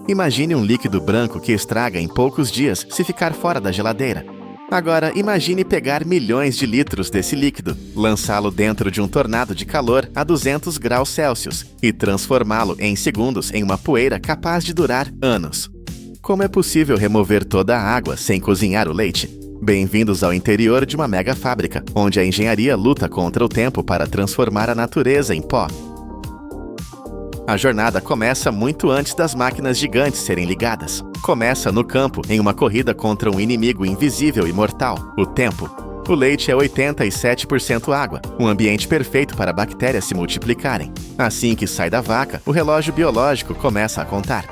Imagine um líquido branco que estraga em poucos dias se ficar fora da geladeira. Agora, imagine pegar milhões de litros desse líquido, lançá-lo dentro de um tornado de calor a 200 graus Celsius e transformá-lo em segundos em uma poeira capaz de durar anos. Como é possível remover toda a água sem cozinhar o leite? Bem-vindos ao interior de uma mega fábrica, onde a engenharia luta contra o tempo para transformar a natureza em pó. A jornada começa muito antes das máquinas gigantes serem ligadas. Começa no campo, em uma corrida contra um inimigo invisível e mortal, o tempo. O leite é 87% água, um ambiente perfeito para bactérias se multiplicarem. Assim que sai da vaca, o relógio biológico começa a contar.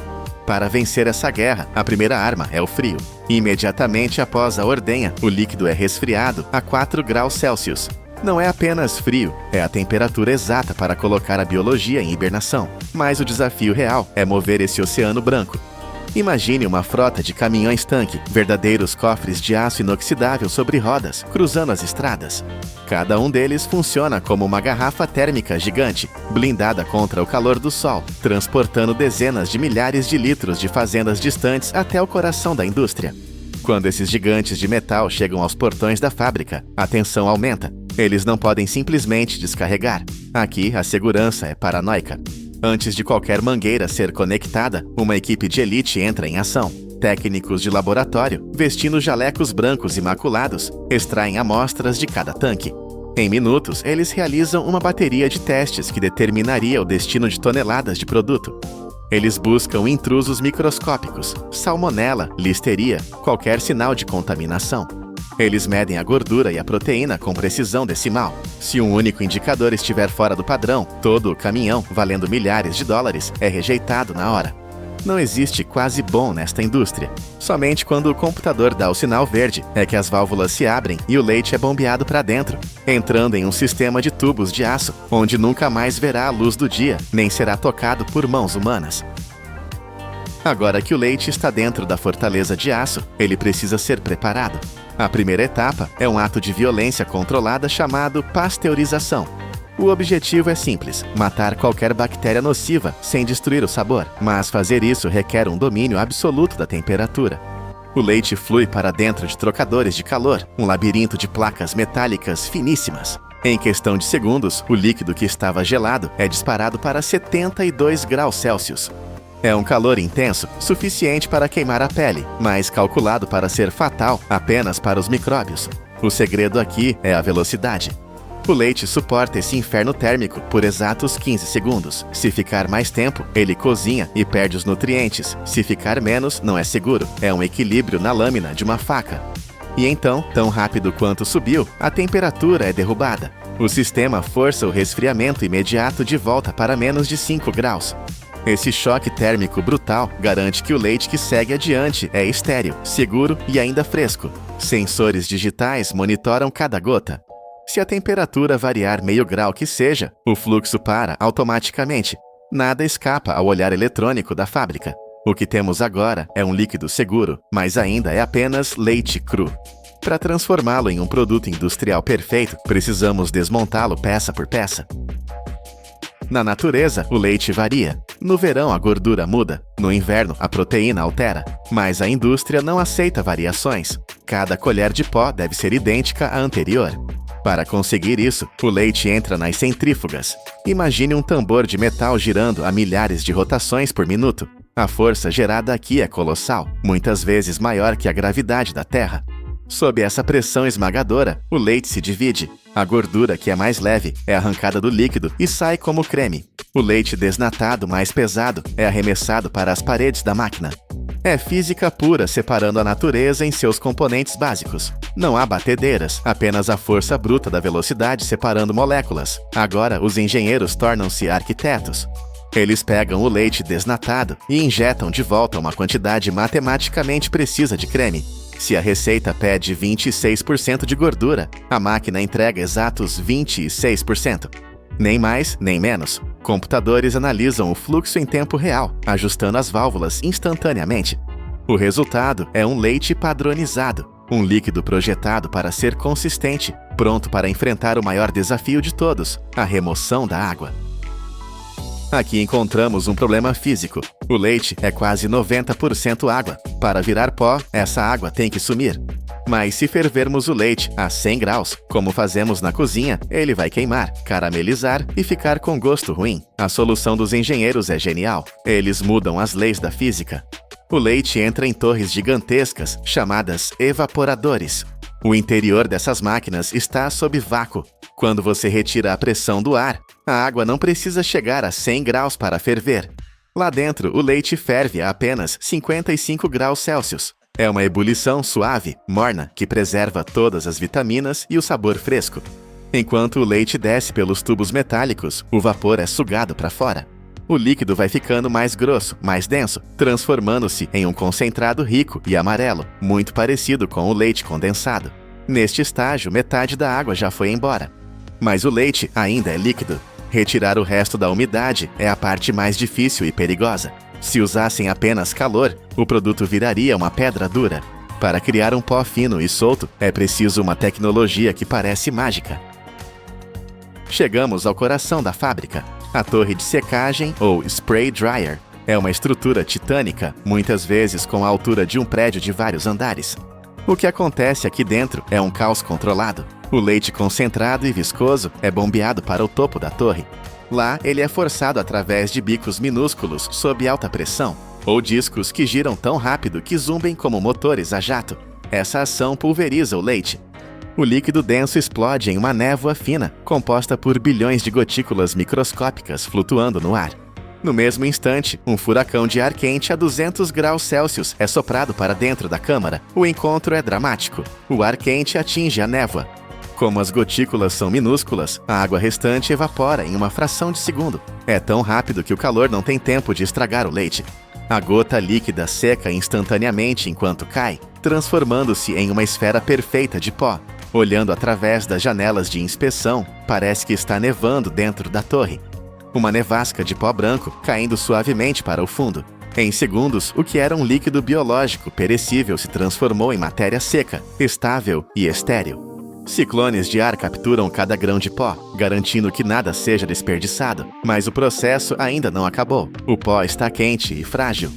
Para vencer essa guerra, a primeira arma é o frio. Imediatamente após a ordenha, o líquido é resfriado a 4 graus Celsius. Não é apenas frio, é a temperatura exata para colocar a biologia em hibernação. Mas o desafio real é mover esse oceano branco. Imagine uma frota de caminhões-tanque, verdadeiros cofres de aço inoxidável sobre rodas, cruzando as estradas. Cada um deles funciona como uma garrafa térmica gigante, blindada contra o calor do sol, transportando dezenas de milhares de litros de fazendas distantes até o coração da indústria. Quando esses gigantes de metal chegam aos portões da fábrica, a tensão aumenta. Eles não podem simplesmente descarregar. Aqui, a segurança é paranoica. Antes de qualquer mangueira ser conectada, uma equipe de elite entra em ação. Técnicos de laboratório, vestindo jalecos brancos imaculados, extraem amostras de cada tanque. Em minutos, eles realizam uma bateria de testes que determinaria o destino de toneladas de produto. Eles buscam intrusos microscópicos, salmonela, listeria, qualquer sinal de contaminação. Eles medem a gordura e a proteína com precisão decimal. Se um único indicador estiver fora do padrão, todo o caminhão, valendo milhares de dólares, é rejeitado na hora. Não existe quase bom nesta indústria. Somente quando o computador dá o sinal verde é que as válvulas se abrem e o leite é bombeado para dentro, entrando em um sistema de tubos de aço, onde nunca mais verá a luz do dia, nem será tocado por mãos humanas. Agora que o leite está dentro da fortaleza de aço, ele precisa ser preparado. A primeira etapa é um ato de violência controlada chamado pasteurização. O objetivo é simples, matar qualquer bactéria nociva sem destruir o sabor, mas fazer isso requer um domínio absoluto da temperatura. O leite flui para dentro de trocadores de calor, um labirinto de placas metálicas finíssimas. Em questão de segundos, o líquido que estava gelado é disparado para 72 graus Celsius. É um calor intenso, suficiente para queimar a pele, mas calculado para ser fatal apenas para os micróbios. O segredo aqui é a velocidade. O leite suporta esse inferno térmico por exatos 15 segundos. Se ficar mais tempo, ele cozinha e perde os nutrientes. Se ficar menos, não é seguro. É um equilíbrio na lâmina de uma faca. E então, tão rápido quanto subiu, a temperatura é derrubada. O sistema força o resfriamento imediato de volta para menos de 5 graus. Esse choque térmico brutal garante que o leite que segue adiante é estéril, seguro e ainda fresco. Sensores digitais monitoram cada gota. Se a temperatura variar meio grau que seja, o fluxo para automaticamente. Nada escapa ao olhar eletrônico da fábrica. O que temos agora é um líquido seguro, mas ainda é apenas leite cru. Para transformá-lo em um produto industrial perfeito, precisamos desmontá-lo peça por peça. Na natureza, o leite varia. No verão, a gordura muda. No inverno, a proteína altera. Mas a indústria não aceita variações. Cada colher de pó deve ser idêntica à anterior. Para conseguir isso, o leite entra nas centrífugas. Imagine um tambor de metal girando a milhares de rotações por minuto. A força gerada aqui é colossal, muitas vezes maior que a gravidade da Terra. Sob essa pressão esmagadora, o leite se divide. A gordura, que é mais leve, é arrancada do líquido e sai como creme. O leite desnatado, mais pesado, é arremessado para as paredes da máquina. É física pura separando a natureza em seus componentes básicos. Não há batedeiras, apenas a força bruta da velocidade separando moléculas. Agora, os engenheiros tornam-se arquitetos. Eles pegam o leite desnatado e injetam de volta uma quantidade matematicamente precisa de creme. Se a receita pede 26% de gordura, a máquina entrega exatos 26%. Nem mais, nem menos. Computadores analisam o fluxo em tempo real, ajustando as válvulas instantaneamente. O resultado é um leite padronizado, um líquido projetado para ser consistente, pronto para enfrentar o maior desafio de todos, a remoção da água. Aqui encontramos um problema físico. O leite é quase 90% água. Para virar pó, essa água tem que sumir. Mas se fervermos o leite a 100 graus, como fazemos na cozinha, ele vai queimar, caramelizar e ficar com gosto ruim. A solução dos engenheiros é genial. Eles mudam as leis da física. O leite entra em torres gigantescas, chamadas evaporadores. O interior dessas máquinas está sob vácuo. Quando você retira a pressão do ar, a água não precisa chegar a 100 graus para ferver. Lá dentro, o leite ferve a apenas 55 graus Celsius. É uma ebulição suave, morna, que preserva todas as vitaminas e o sabor fresco. Enquanto o leite desce pelos tubos metálicos, o vapor é sugado para fora. O líquido vai ficando mais grosso, mais denso, transformando-se em um concentrado rico e amarelo, muito parecido com o leite condensado. Neste estágio, metade da água já foi embora. Mas o leite ainda é líquido. Retirar o resto da umidade é a parte mais difícil e perigosa. Se usassem apenas calor, o produto viraria uma pedra dura. Para criar um pó fino e solto, é preciso uma tecnologia que parece mágica. Chegamos ao coração da fábrica. A torre de secagem, ou spray dryer, é uma estrutura titânica, muitas vezes com a altura de um prédio de vários andares. O que acontece aqui dentro é um caos controlado. O leite concentrado e viscoso é bombeado para o topo da torre. Lá, ele é forçado através de bicos minúsculos sob alta pressão, ou discos que giram tão rápido que zumbem como motores a jato. Essa ação pulveriza o leite. O líquido denso explode em uma névoa fina, composta por bilhões de gotículas microscópicas flutuando no ar. No mesmo instante, um furacão de ar quente a 200 graus Celsius é soprado para dentro da câmara. O encontro é dramático. O ar quente atinge a névoa. Como as gotículas são minúsculas, a água restante evapora em uma fração de segundo. É tão rápido que o calor não tem tempo de estragar o leite. A gota líquida seca instantaneamente enquanto cai, transformando-se em uma esfera perfeita de pó. Olhando através das janelas de inspeção, parece que está nevando dentro da torre. Uma nevasca de pó branco caindo suavemente para o fundo. Em segundos, o que era um líquido biológico perecível se transformou em matéria seca, estável e estéril. Ciclones de ar capturam cada grão de pó, garantindo que nada seja desperdiçado. Mas o processo ainda não acabou. O pó está quente e frágil.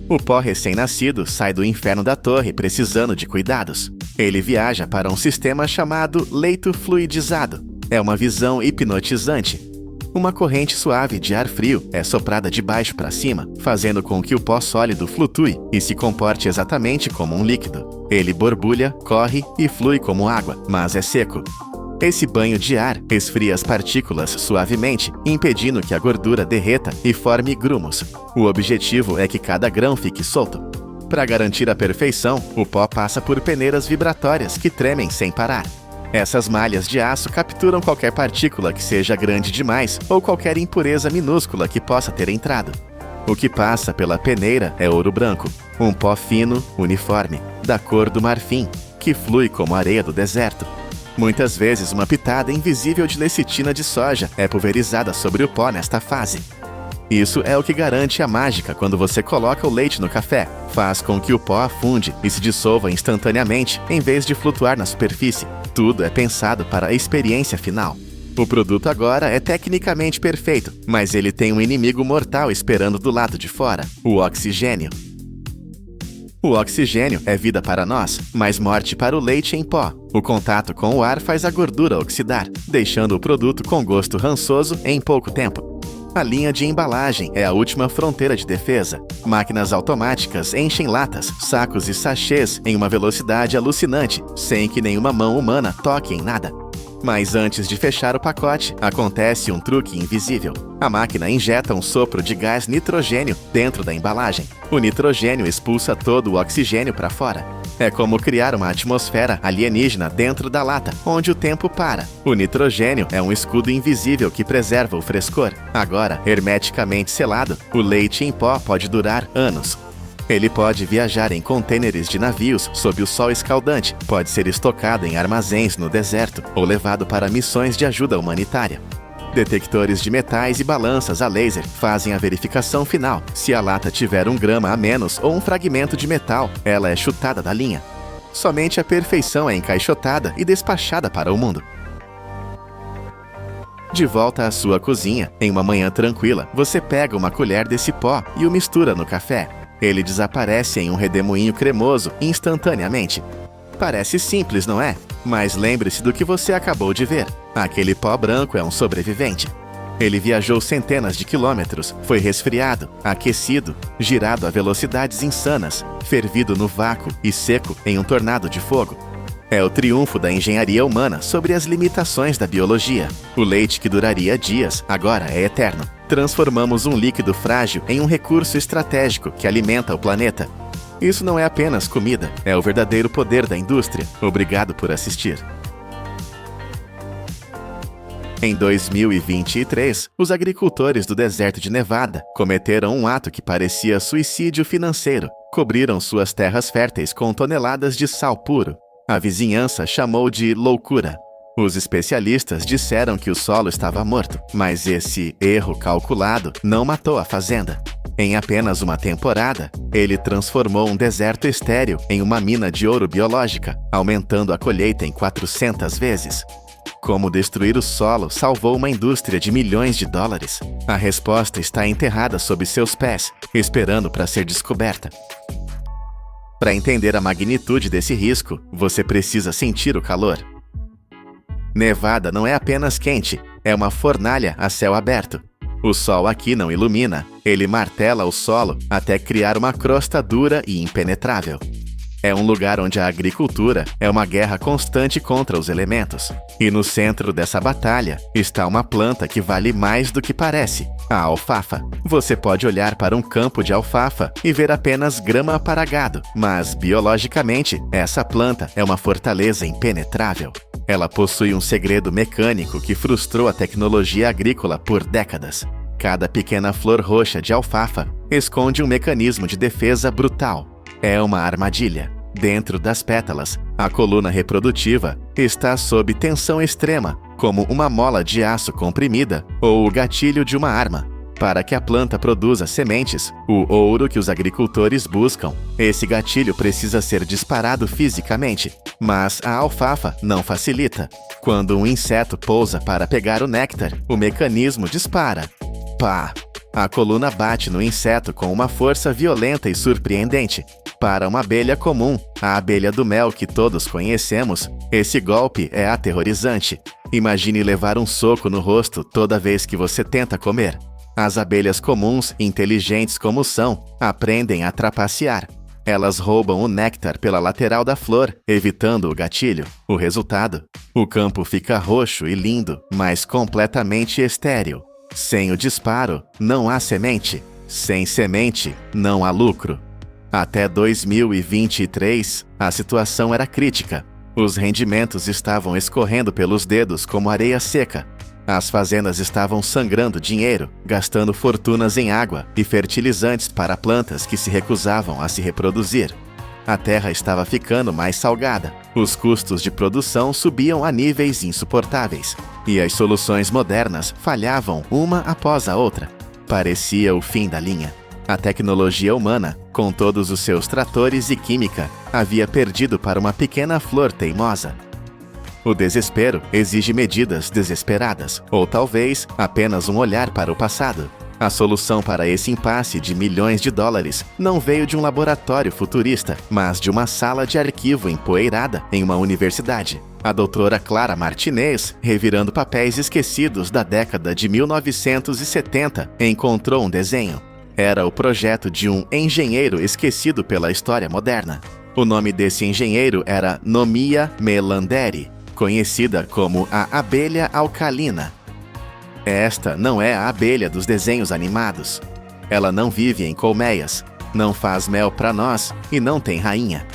O pó recém-nascido sai do inferno da torre precisando de cuidados. Ele viaja para um sistema chamado leito fluidizado. É uma visão hipnotizante. Uma corrente suave de ar frio é soprada de baixo para cima, fazendo com que o pó sólido flutue e se comporte exatamente como um líquido. Ele borbulha, corre e flui como água, mas é seco. Esse banho de ar esfria as partículas suavemente, impedindo que a gordura derreta e forme grumos. O objetivo é que cada grão fique solto. Para garantir a perfeição, o pó passa por peneiras vibratórias que tremem sem parar. Essas malhas de aço capturam qualquer partícula que seja grande demais ou qualquer impureza minúscula que possa ter entrado. O que passa pela peneira é ouro branco, um pó fino, uniforme, da cor do marfim, que flui como areia do deserto. Muitas vezes uma pitada invisível de lecitina de soja é pulverizada sobre o pó nesta fase. Isso é o que garante a mágica quando você coloca o leite no café. Faz com que o pó afunde e se dissolva instantaneamente, em vez de flutuar na superfície. Tudo é pensado para a experiência final. O produto agora é tecnicamente perfeito, mas ele tem um inimigo mortal esperando do lado de fora: o oxigênio. O oxigênio é vida para nós, mas morte para o leite em pó. O contato com o ar faz a gordura oxidar, deixando o produto com gosto rançoso em pouco tempo. A linha de embalagem é a última fronteira de defesa. Máquinas automáticas enchem latas, sacos e sachês em uma velocidade alucinante, sem que nenhuma mão humana toque em nada. Mas antes de fechar o pacote, acontece um truque invisível. A máquina injeta um sopro de gás nitrogênio dentro da embalagem. O nitrogênio expulsa todo o oxigênio para fora. É como criar uma atmosfera alienígena dentro da lata, onde o tempo para. O nitrogênio é um escudo invisível que preserva o frescor. Agora, hermeticamente selado, o leite em pó pode durar anos. Ele pode viajar em contêineres de navios sob o sol escaldante, pode ser estocado em armazéns no deserto ou levado para missões de ajuda humanitária. Detectores de metais e balanças a laser fazem a verificação final. Se a lata tiver 1 grama a menos ou um fragmento de metal, ela é chutada da linha. Somente a perfeição é encaixotada e despachada para o mundo. De volta à sua cozinha, em uma manhã tranquila, você pega uma colher desse pó e o mistura no café. Ele desaparece em um redemoinho cremoso instantaneamente. Parece simples, não é? Mas lembre-se do que você acabou de ver. Aquele pó branco é um sobrevivente. Ele viajou centenas de quilômetros, foi resfriado, aquecido, girado a velocidades insanas, fervido no vácuo e seco em um tornado de fogo. É o triunfo da engenharia humana sobre as limitações da biologia. O leite que duraria dias, agora é eterno. Transformamos um líquido frágil em um recurso estratégico que alimenta o planeta. Isso não é apenas comida, é o verdadeiro poder da indústria. Obrigado por assistir. Em 2023, os agricultores do deserto de Nevada cometeram um ato que parecia suicídio financeiro. Cobriram suas terras férteis com toneladas de sal puro. A vizinhança chamou de loucura. Os especialistas disseram que o solo estava morto, mas esse erro calculado não matou a fazenda. Em apenas uma temporada, ele transformou um deserto estéril em uma mina de ouro biológica, aumentando a colheita em 400 vezes. Como destruir o solo salvou uma indústria de milhões de dólares? A resposta está enterrada sob seus pés, esperando para ser descoberta. Para entender a magnitude desse risco, você precisa sentir o calor. Nevada não é apenas quente, é uma fornalha a céu aberto. O sol aqui não ilumina, ele martela o solo até criar uma crosta dura e impenetrável. É um lugar onde a agricultura é uma guerra constante contra os elementos. E no centro dessa batalha está uma planta que vale mais do que parece, a alfafa. Você pode olhar para um campo de alfafa e ver apenas grama para gado, mas biologicamente essa planta é uma fortaleza impenetrável. Ela possui um segredo mecânico que frustrou a tecnologia agrícola por décadas. Cada pequena flor roxa de alfafa esconde um mecanismo de defesa brutal. É uma armadilha. Dentro das pétalas, a coluna reprodutiva está sob tensão extrema, como uma mola de aço comprimida ou o gatilho de uma arma. Para que a planta produza sementes, o ouro que os agricultores buscam, esse gatilho precisa ser disparado fisicamente, mas a alfafa não facilita. Quando um inseto pousa para pegar o néctar, o mecanismo dispara. Pá! A coluna bate no inseto com uma força violenta e surpreendente. Para uma abelha comum, a abelha do mel que todos conhecemos, esse golpe é aterrorizante. Imagine levar um soco no rosto toda vez que você tenta comer. As abelhas comuns, inteligentes como são, aprendem a trapacear. Elas roubam o néctar pela lateral da flor, evitando o gatilho. O resultado? O campo fica roxo e lindo, mas completamente estéril. Sem o disparo, não há semente. Sem semente, não há lucro. Até 2023, a situação era crítica. Os rendimentos estavam escorrendo pelos dedos como areia seca. As fazendas estavam sangrando dinheiro, gastando fortunas em água e fertilizantes para plantas que se recusavam a se reproduzir. A terra estava ficando mais salgada. Os custos de produção subiam a níveis insuportáveis. E as soluções modernas falhavam uma após a outra. Parecia o fim da linha. A tecnologia humana, com todos os seus tratores e química, havia perdido para uma pequena flor teimosa. O desespero exige medidas desesperadas, ou talvez apenas um olhar para o passado. A solução para esse impasse de milhões de dólares não veio de um laboratório futurista, mas de uma sala de arquivo empoeirada em uma universidade. A doutora Clara Martinez, revirando papéis esquecidos da década de 1970, encontrou um desenho. Era o projeto de um engenheiro esquecido pela história moderna. O nome desse engenheiro era Nomia Melanderi, conhecida como a abelha alcalina. Esta não é a abelha dos desenhos animados. Ela não vive em colmeias, não faz mel para nós e não tem rainha.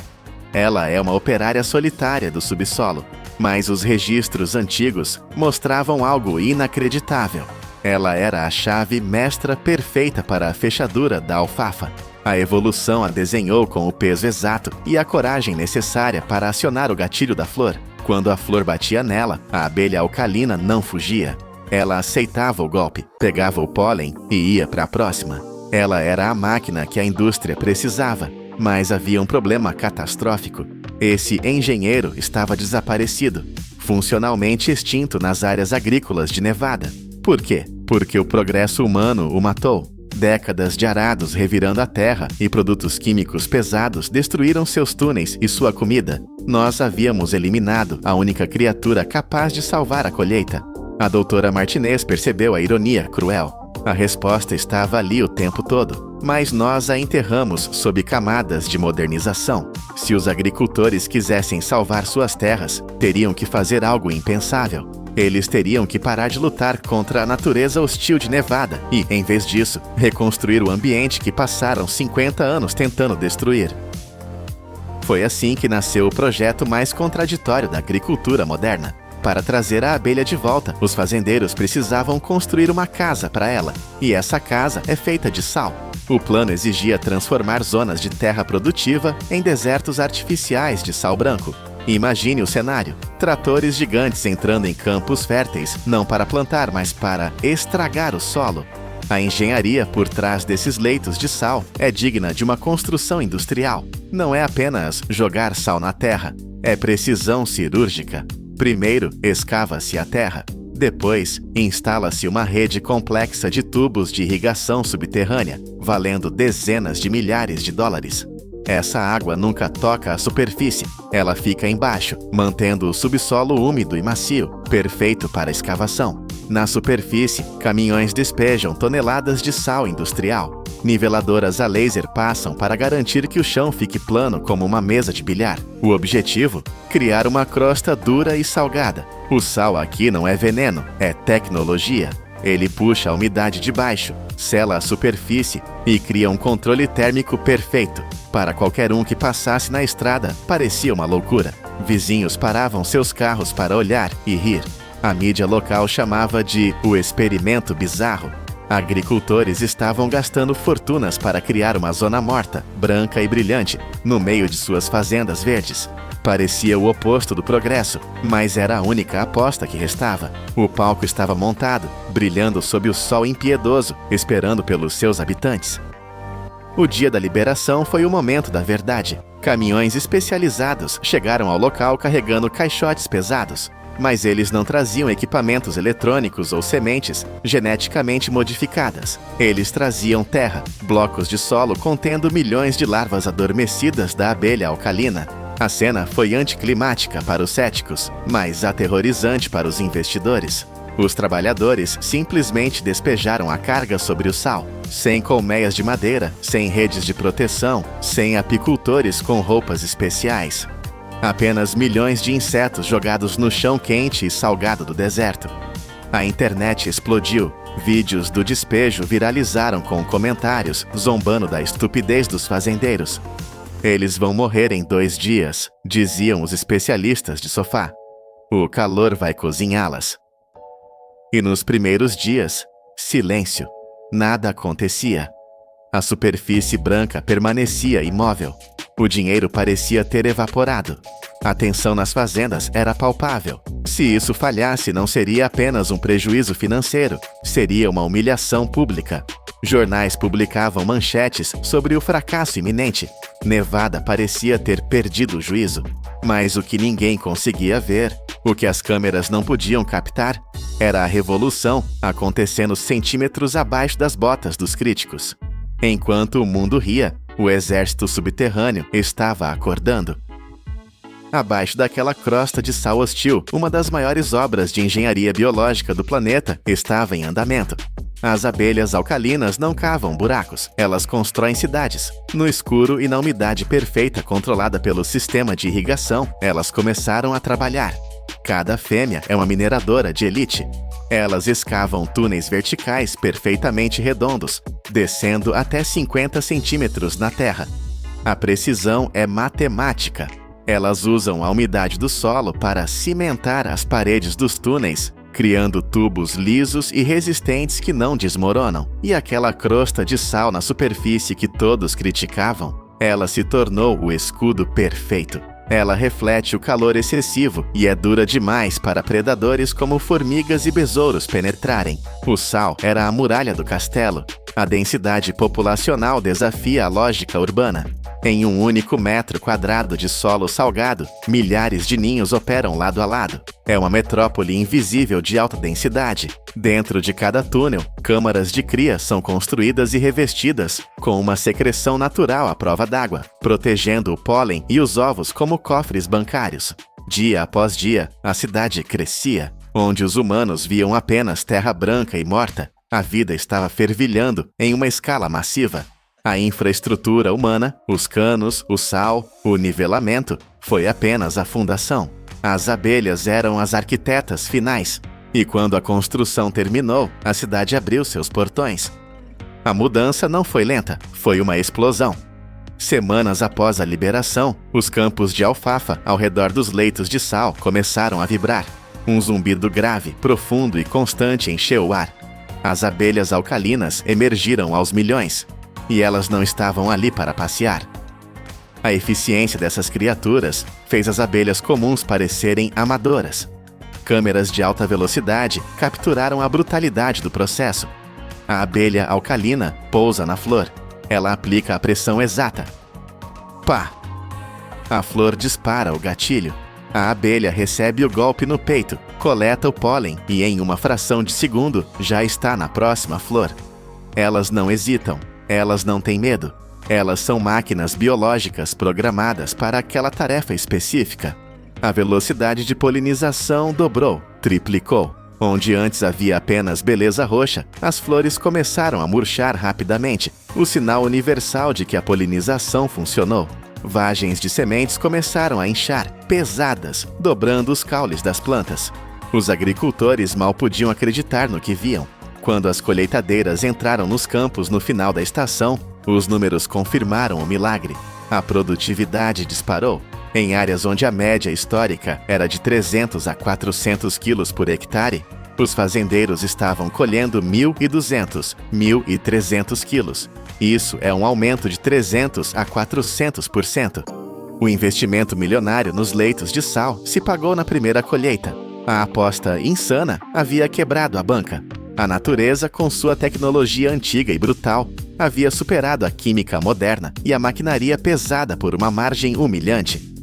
Ela é uma operária solitária do subsolo, mas os registros antigos mostravam algo inacreditável. Ela era a chave mestra perfeita para a fechadura da alfafa. A evolução a desenhou com o peso exato e a coragem necessária para acionar o gatilho da flor. Quando a flor batia nela, a abelha alcalina não fugia. Ela aceitava o golpe, pegava o pólen e ia para a próxima. Ela era a máquina que a indústria precisava, mas havia um problema catastrófico. Esse engenheiro estava desaparecido. funcionalmente extinto nas áreas agrícolas de Nevada. Por quê? Porque o progresso humano o matou. Décadas de arados revirando a terra e produtos químicos pesados destruíram seus túneis e sua comida. Nós havíamos eliminado a única criatura capaz de salvar a colheita. A doutora Martinez percebeu a ironia cruel. A resposta estava ali o tempo todo, mas nós a enterramos sob camadas de modernização. Se os agricultores quisessem salvar suas terras, teriam que fazer algo impensável. Eles teriam que parar de lutar contra a natureza hostil de Nevada e, em vez disso, reconstruir o ambiente que passaram 50 anos tentando destruir. Foi assim que nasceu o projeto mais contraditório da agricultura moderna. Para trazer a abelha de volta, os fazendeiros precisavam construir uma casa para ela, e essa casa é feita de sal. O plano exigia transformar zonas de terra produtiva em desertos artificiais de sal branco. Imagine o cenário: tratores gigantes entrando em campos férteis, não para plantar, mas para estragar o solo. A engenharia por trás desses leitos de sal é digna de uma construção industrial. Não é apenas jogar sal na terra, é precisão cirúrgica. Primeiro, escava-se a terra. Depois, instala-se uma rede complexa de tubos de irrigação subterrânea, valendo dezenas de milhares de dólares. Essa água nunca toca a superfície, ela fica embaixo, mantendo o subsolo úmido e macio, perfeito para a escavação. Na superfície, caminhões despejam toneladas de sal industrial. Niveladoras a laser passam para garantir que o chão fique plano como uma mesa de bilhar. O objetivo? Criar uma crosta dura e salgada. O sal aqui não é veneno, é tecnologia. Ele puxa a umidade de baixo, sela a superfície e cria um controle térmico perfeito. Para qualquer um que passasse na estrada, parecia uma loucura. Vizinhos paravam seus carros para olhar e rir. A mídia local chamava de o experimento bizarro. Agricultores estavam gastando fortunas para criar uma zona morta, branca e brilhante, no meio de suas fazendas verdes. Parecia o oposto do progresso, mas era a única aposta que restava. O palco estava montado, brilhando sob o sol impiedoso, esperando pelos seus habitantes. O dia da liberação foi o momento da verdade. Caminhões especializados chegaram ao local carregando caixotes pesados. Mas eles não traziam equipamentos eletrônicos ou sementes geneticamente modificadas. Eles traziam terra, blocos de solo contendo milhões de larvas adormecidas da abelha alcalina. A cena foi anticlimática para os céticos, mas aterrorizante para os investidores. Os trabalhadores simplesmente despejaram a carga sobre o sal, sem colmeias de madeira, sem redes de proteção, sem apicultores com roupas especiais. Apenas milhões de insetos jogados no chão quente e salgado do deserto. A internet explodiu. Vídeos do despejo viralizaram com comentários zombando da estupidez dos fazendeiros. Eles vão morrer em 2 dias, diziam os especialistas de sofá. O calor vai cozinhá-las. E nos primeiros dias, silêncio. Nada acontecia. A superfície branca permanecia imóvel. O dinheiro parecia ter evaporado. A tensão nas fazendas era palpável. Se isso falhasse, não seria apenas um prejuízo financeiro, seria uma humilhação pública. Jornais publicavam manchetes sobre o fracasso iminente. Nevada parecia ter perdido o juízo. Mas o que ninguém conseguia ver, o que as câmeras não podiam captar, era a revolução acontecendo centímetros abaixo das botas dos críticos. Enquanto o mundo ria, o exército subterrâneo estava acordando. Abaixo daquela crosta de sal hostil, uma das maiores obras de engenharia biológica do planeta estava em andamento. As abelhas alcalinas não cavam buracos, elas constroem cidades. No escuro e na umidade perfeita controlada pelo sistema de irrigação, elas começaram a trabalhar. Cada fêmea é uma mineradora de elite. Elas escavam túneis verticais perfeitamente redondos, descendo até 50 centímetros na terra. A precisão é matemática. Elas usam a umidade do solo para cimentar as paredes dos túneis, criando tubos lisos e resistentes que não desmoronam. E aquela crosta de sal na superfície que todos criticavam, ela se tornou o escudo perfeito. Ela reflete o calor excessivo e é dura demais para predadores como formigas e besouros penetrarem. O sal era a muralha do castelo. A densidade populacional desafia a lógica urbana. Em um único metro quadrado de solo salgado, milhares de ninhos operam lado a lado. É uma metrópole invisível de alta densidade. Dentro de cada túnel, câmaras de cria são construídas e revestidas com uma secreção natural à prova d'água, protegendo o pólen e os ovos como cofres bancários. Dia após dia, a cidade crescia. Onde os humanos viam apenas terra branca e morta, a vida estava fervilhando em uma escala massiva. A infraestrutura humana, os canos, o sal, o nivelamento, foi apenas a fundação. As abelhas eram as arquitetas finais. E quando a construção terminou, a cidade abriu seus portões. A mudança não foi lenta, foi uma explosão. Semanas após a liberação, os campos de alfafa ao redor dos leitos de sal começaram a vibrar. Um zumbido grave, profundo e constante encheu o ar. As abelhas alcalinas emergiram aos milhões. E elas não estavam ali para passear. A eficiência dessas criaturas fez as abelhas comuns parecerem amadoras. Câmeras de alta velocidade capturaram a brutalidade do processo. A abelha alcalina pousa na flor. Ela aplica a pressão exata. Pá! A flor dispara o gatilho. A abelha recebe o golpe no peito, coleta o pólen e em uma fração de segundo já está na próxima flor. Elas não hesitam. Elas não têm medo. Elas são máquinas biológicas programadas para aquela tarefa específica. A velocidade de polinização dobrou, triplicou. Onde antes havia apenas beleza roxa, as flores começaram a murchar rapidamente, o sinal universal de que a polinização funcionou. Vagens de sementes começaram a inchar, pesadas, dobrando os caules das plantas. Os agricultores mal podiam acreditar no que viam. Quando as colheitadeiras entraram nos campos no final da estação, os números confirmaram o milagre. A produtividade disparou. Em áreas onde a média histórica era de 300 a 400 quilos por hectare, os fazendeiros estavam colhendo 1.200, 1.300 quilos. Isso é um aumento de 300 a 400%. O investimento milionário nos leitos de sal se pagou na primeira colheita. A aposta insana havia quebrado a banca. A natureza, com sua tecnologia antiga e brutal, havia superado a química moderna e a maquinaria pesada por uma margem humilhante.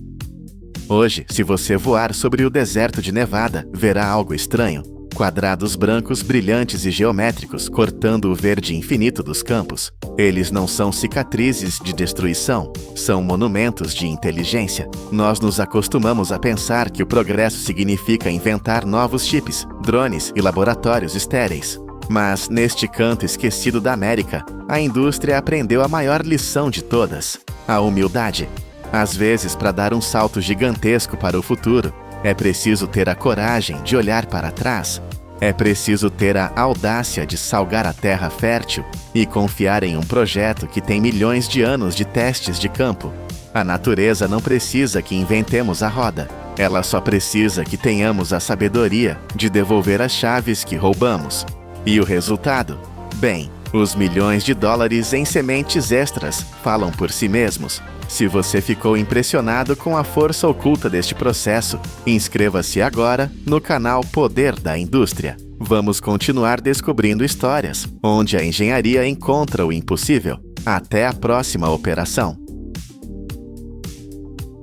Hoje, se você voar sobre o deserto de Nevada, verá algo estranho. Quadrados brancos brilhantes e geométricos cortando o verde infinito dos campos. Eles não são cicatrizes de destruição, são monumentos de inteligência. Nós nos acostumamos a pensar que o progresso significa inventar novos chips, drones e laboratórios estéreis. Mas, neste canto esquecido da América, a indústria aprendeu a maior lição de todas: a humildade. Às vezes, para dar um salto gigantesco para o futuro, é preciso ter a coragem de olhar para trás. É preciso ter a audácia de salgar a terra fértil e confiar em um projeto que tem milhões de anos de testes de campo. A natureza não precisa que inventemos a roda. Ela só precisa que tenhamos a sabedoria de devolver as chaves que roubamos. E o resultado? Bem, os milhões de dólares em sementes extras falam por si mesmos. Se você ficou impressionado com a força oculta deste processo, inscreva-se agora no canal Poder da Indústria. Vamos continuar descobrindo histórias onde a engenharia encontra o impossível. Até a próxima operação.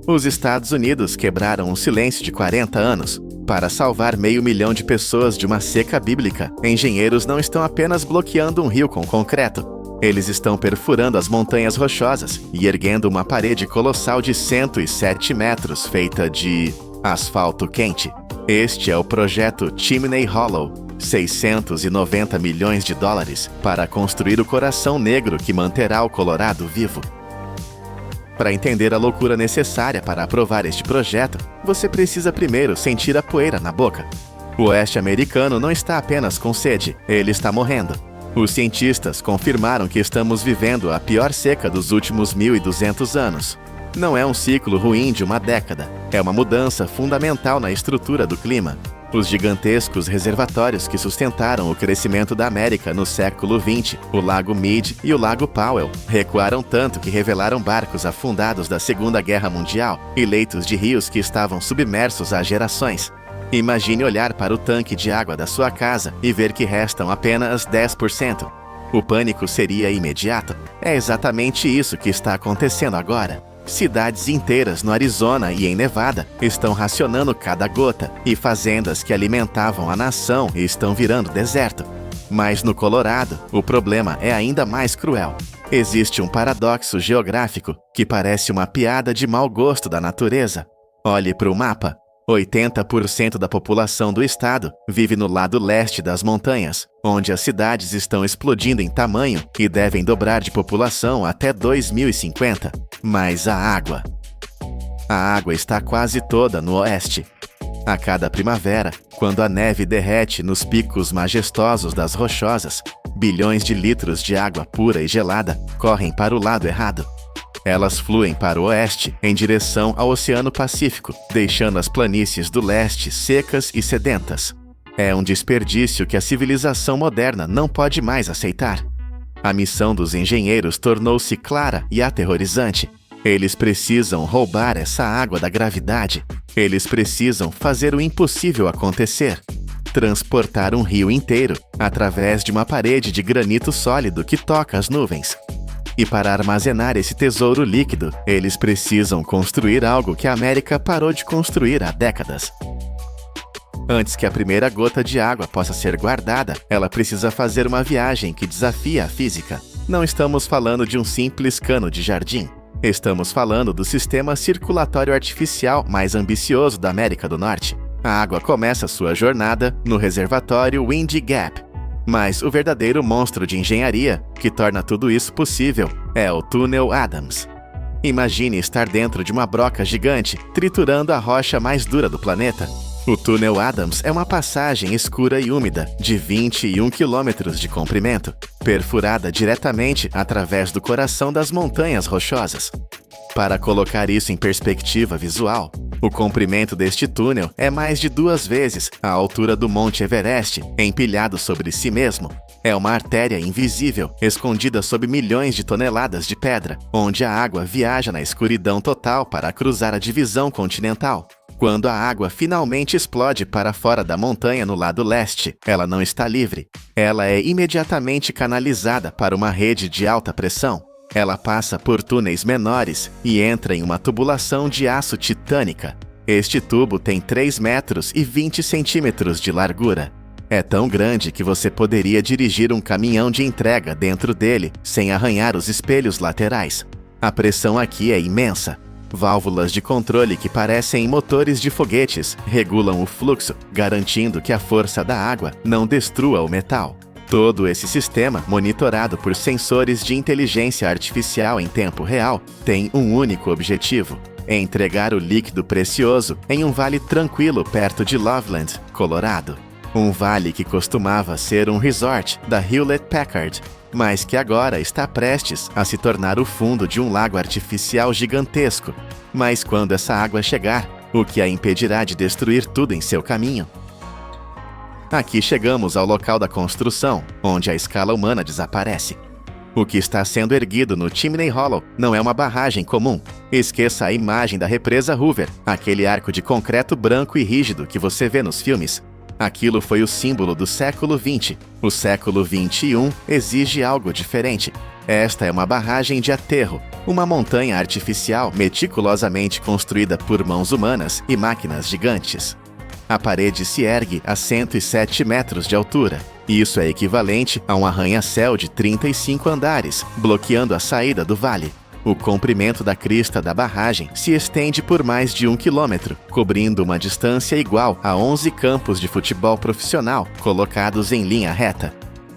Os Estados Unidos quebraram um silêncio de 40 anos. Para salvar 500 mil de pessoas de uma seca bíblica, engenheiros não estão apenas bloqueando um rio com concreto. Eles estão perfurando as montanhas rochosas e erguendo uma parede colossal de 107 metros feita de asfalto quente. Este é o projeto Chimney Hollow, 690 milhões de dólares para construir o coração negro que manterá o Colorado vivo. Para entender a loucura necessária para aprovar este projeto, você precisa primeiro sentir a poeira na boca. O oeste americano não está apenas com sede, ele está morrendo. Os cientistas confirmaram que estamos vivendo a pior seca dos últimos 1.200 anos. Não é um ciclo ruim de uma década, é uma mudança fundamental na estrutura do clima. Os gigantescos reservatórios que sustentaram o crescimento da América no século XX, o Lago Mead e o Lago Powell, recuaram tanto que revelaram barcos afundados da Segunda Guerra Mundial e leitos de rios que estavam submersos há gerações. Imagine olhar para o tanque de água da sua casa e ver que restam apenas 10%. O pânico seria imediato. É exatamente isso que está acontecendo agora. Cidades inteiras no Arizona e em Nevada estão racionando cada gota, e fazendas que alimentavam a nação estão virando deserto. Mas no Colorado, o problema é ainda mais cruel. Existe um paradoxo geográfico que parece uma piada de mau gosto da natureza. Olhe para o mapa. 80% da população do estado vive no lado leste das montanhas, onde as cidades estão explodindo em tamanho e devem dobrar de população até 2050. Mas a água está quase toda no oeste. A cada primavera, quando a neve derrete nos picos majestosos das rochosas, bilhões de litros de água pura e gelada correm para o lado errado. Elas fluem para o oeste, em direção ao Oceano Pacífico, deixando as planícies do leste secas e sedentas. É um desperdício que a civilização moderna não pode mais aceitar. A missão dos engenheiros tornou-se clara e aterrorizante. Eles precisam roubar essa água da gravidade. Eles precisam fazer o impossível acontecer. Transportar um rio inteiro através de uma parede de granito sólido que toca as nuvens. E para armazenar esse tesouro líquido, eles precisam construir algo que a América parou de construir há décadas. Antes que a primeira gota de água possa ser guardada, ela precisa fazer uma viagem que desafia a física. Não estamos falando de um simples cano de jardim. Estamos falando do sistema circulatório artificial mais ambicioso da América do Norte. A água começa sua jornada no reservatório Windy Gap. Mas o verdadeiro monstro de engenharia que torna tudo isso possível é o Túnel Adams. Imagine estar dentro de uma broca gigante, triturando a rocha mais dura do planeta. O Túnel Adams é uma passagem escura e úmida, de 21 quilômetros de comprimento, perfurada diretamente através do coração das montanhas rochosas. Para colocar isso em perspectiva visual, o comprimento deste túnel é mais de 2 vezes a altura do Monte Everest, empilhado sobre si mesmo. É uma artéria invisível, escondida sob milhões de toneladas de pedra, onde a água viaja na escuridão total para cruzar a divisão continental. Quando a água finalmente explode para fora da montanha no lado leste, ela não está livre. Ela é imediatamente canalizada para uma rede de alta pressão. Ela passa por túneis menores e entra em uma tubulação de aço titânica. Este tubo tem 3 metros e 20 centímetros de largura. É tão grande que você poderia dirigir um caminhão de entrega dentro dele sem arranhar os espelhos laterais. A pressão aqui é imensa. Válvulas de controle que parecem motores de foguetes regulam o fluxo, garantindo que a força da água não destrua o metal. Todo esse sistema, monitorado por sensores de inteligência artificial em tempo real, tem um único objetivo: entregar o líquido precioso em um vale tranquilo perto de Loveland, Colorado. Um vale que costumava ser um resort da Hewlett-Packard, mas que agora está prestes a se tornar o fundo de um lago artificial gigantesco. Mas quando essa água chegar, o que a impedirá de destruir tudo em seu caminho? Aqui chegamos ao local da construção, onde a escala humana desaparece. O que está sendo erguido no Chimney Hollow não é uma barragem comum. Esqueça a imagem da represa Hoover, aquele arco de concreto branco e rígido que você vê nos filmes. Aquilo foi o símbolo do século XX. O século XXI exige algo diferente. Esta é uma barragem de aterro, uma montanha artificial meticulosamente construída por mãos humanas e máquinas gigantes. A parede se ergue a 107 metros de altura. Isso é equivalente a um arranha-céu de 35 andares, bloqueando a saída do vale. O comprimento da crista da barragem se estende por mais de 1 quilômetro, cobrindo uma distância igual a 11 campos de futebol profissional colocados em linha reta.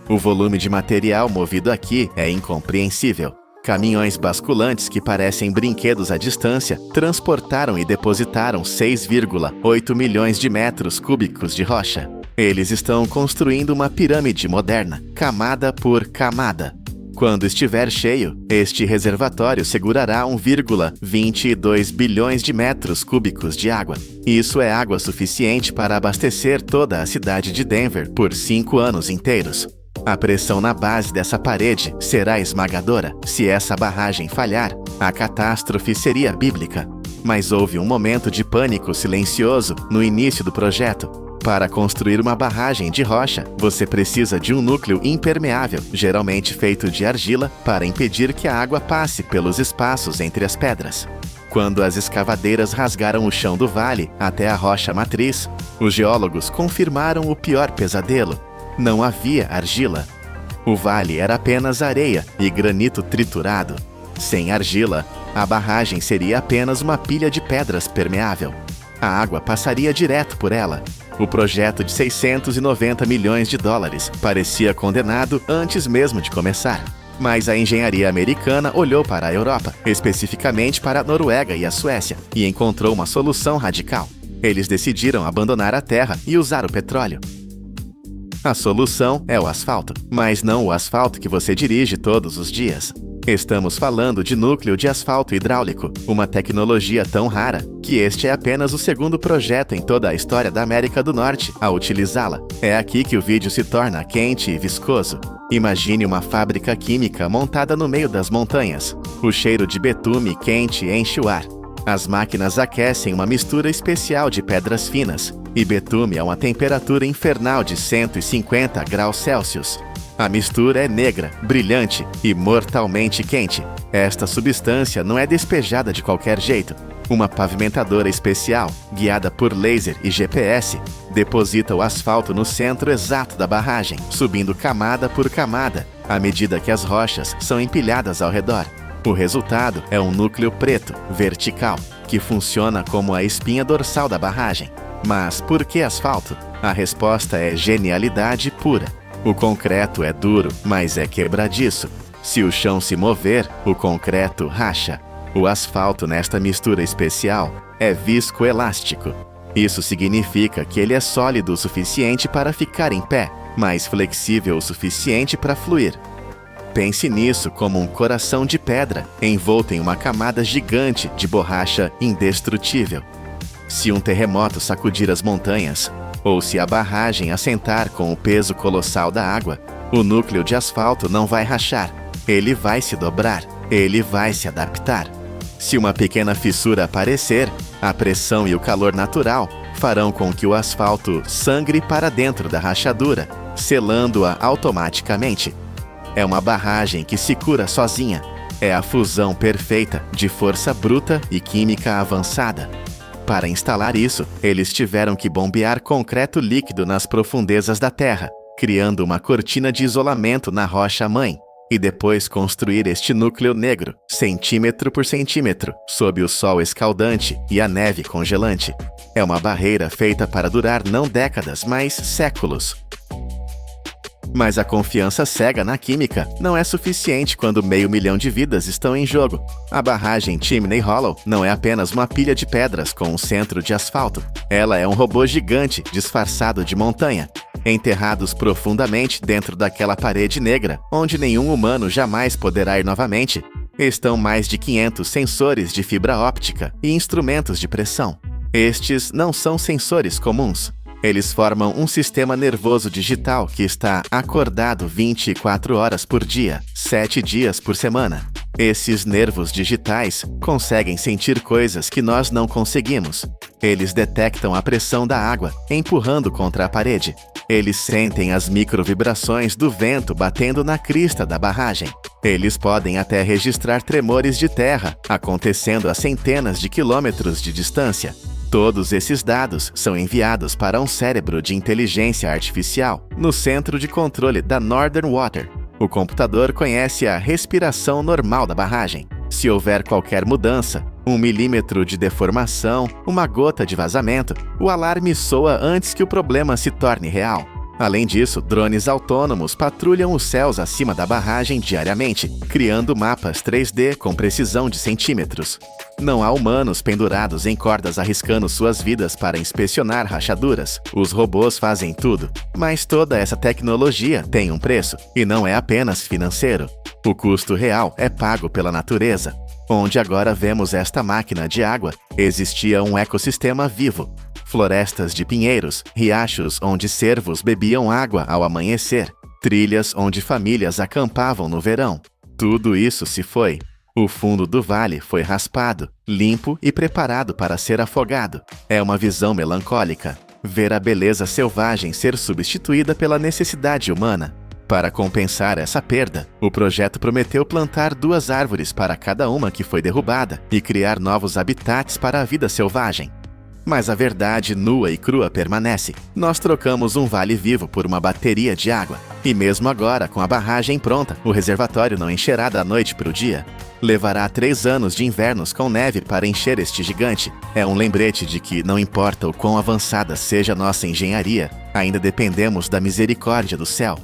O volume de material movido aqui é incompreensível. Caminhões basculantes que parecem brinquedos à distância transportaram e depositaram 6,8 milhões de metros cúbicos de rocha. Eles estão construindo uma pirâmide moderna, camada por camada. Quando estiver cheio, este reservatório segurará 1,22 bilhões de metros cúbicos de água. Isso é água suficiente para abastecer toda a cidade de Denver por 5 anos inteiros. A pressão na base dessa parede será esmagadora. Se essa barragem falhar, a catástrofe seria bíblica. Mas houve um momento de pânico silencioso no início do projeto. Para construir uma barragem de rocha, você precisa de um núcleo impermeável, geralmente feito de argila, para impedir que a água passe pelos espaços entre as pedras. Quando as escavadeiras rasgaram o chão do vale até a rocha matriz, os geólogos confirmaram o pior pesadelo: não havia argila. O vale era apenas areia e granito triturado. Sem argila, a barragem seria apenas uma pilha de pedras permeável. A água passaria direto por ela. O projeto de 690 milhões de dólares parecia condenado antes mesmo de começar. Mas a engenharia americana olhou para a Europa, especificamente para a Noruega e a Suécia, e encontrou uma solução radical. Eles decidiram abandonar a terra e usar o petróleo. A solução é o asfalto, mas não o asfalto que você dirige todos os dias. Estamos falando de núcleo de asfalto hidráulico, uma tecnologia tão rara que este é apenas o segundo projeto em toda a história da América do Norte a utilizá-la. É aqui que o vídeo se torna quente e viscoso. Imagine uma fábrica química montada no meio das montanhas. O cheiro de betume quente enche o ar. As máquinas aquecem uma mistura especial de pedras finas e betume a uma temperatura infernal de 150 graus Celsius. A mistura é negra, brilhante e mortalmente quente. Esta substância não é despejada de qualquer jeito. Uma pavimentadora especial, guiada por laser e GPS, deposita o asfalto no centro exato da barragem, subindo camada por camada, à medida que as rochas são empilhadas ao redor. O resultado é um núcleo preto, vertical, que funciona como a espinha dorsal da barragem. Mas por que asfalto? A resposta é genialidade pura. O concreto é duro, mas é quebradiço. Se o chão se mover, o concreto racha. O asfalto nesta mistura especial é viscoelástico. Isso significa que ele é sólido o suficiente para ficar em pé, mas flexível o suficiente para fluir. Pense nisso como um coração de pedra envolto em uma camada gigante de borracha indestrutível. Se um terremoto sacudir as montanhas, ou se a barragem assentar com o peso colossal da água, o núcleo de asfalto não vai rachar. Ele vai se dobrar, ele vai se adaptar. Se uma pequena fissura aparecer, a pressão e o calor natural farão com que o asfalto sangre para dentro da rachadura, selando-a automaticamente. É uma barragem que se cura sozinha. É a fusão perfeita de força bruta e química avançada. Para instalar isso, eles tiveram que bombear concreto líquido nas profundezas da terra, criando uma cortina de isolamento na rocha-mãe, e depois construir este núcleo negro, centímetro por centímetro, sob o sol escaldante e a neve congelante. É uma barreira feita para durar não décadas, mas séculos. Mas a confiança cega na química não é suficiente quando 500 mil de vidas estão em jogo. A barragem Chimney Hollow não é apenas uma pilha de pedras com um centro de asfalto. Ela é um robô gigante disfarçado de montanha, enterrados profundamente dentro daquela parede negra, onde nenhum humano jamais poderá ir novamente. Estão mais de 500 sensores de fibra óptica e instrumentos de pressão. Estes não são sensores comuns. Eles formam um sistema nervoso digital que está acordado 24 horas por dia, 7 dias por semana. Esses nervos digitais conseguem sentir coisas que nós não conseguimos. Eles detectam a pressão da água, empurrando contra a parede. Eles sentem as microvibrações do vento batendo na crista da barragem. Eles podem até registrar tremores de terra, acontecendo a centenas de quilômetros de distância. Todos esses dados são enviados para um cérebro de inteligência artificial no centro de controle da Northern Water. O computador conhece a respiração normal da barragem. Se houver qualquer mudança, 1 milímetro de deformação, uma gota de vazamento, o alarme soa antes que o problema se torne real. Além disso, drones autônomos patrulham os céus acima da barragem diariamente, criando mapas 3D com precisão de centímetros. Não há humanos pendurados em cordas arriscando suas vidas para inspecionar rachaduras. Os robôs fazem tudo. Mas toda essa tecnologia tem um preço, e não é apenas financeiro. O custo real é pago pela natureza. Onde agora vemos esta máquina de água, existia um ecossistema vivo. Florestas de pinheiros, riachos onde cervos bebiam água ao amanhecer, trilhas onde famílias acampavam no verão. Tudo isso se foi. O fundo do vale foi raspado, limpo e preparado para ser afogado. É uma visão melancólica. ver a beleza selvagem ser substituída pela necessidade humana. Para compensar essa perda, o projeto prometeu plantar 2 árvores para cada uma que foi derrubada e criar novos habitats para a vida selvagem. Mas a verdade nua e crua permanece. Nós trocamos um vale vivo por uma bateria de água. E mesmo agora, com a barragem pronta, o reservatório não encherá da noite para o dia. Levará 3 anos de invernos com neve para encher este gigante. É um lembrete de que, não importa o quão avançada seja nossa engenharia, ainda dependemos da misericórdia do céu.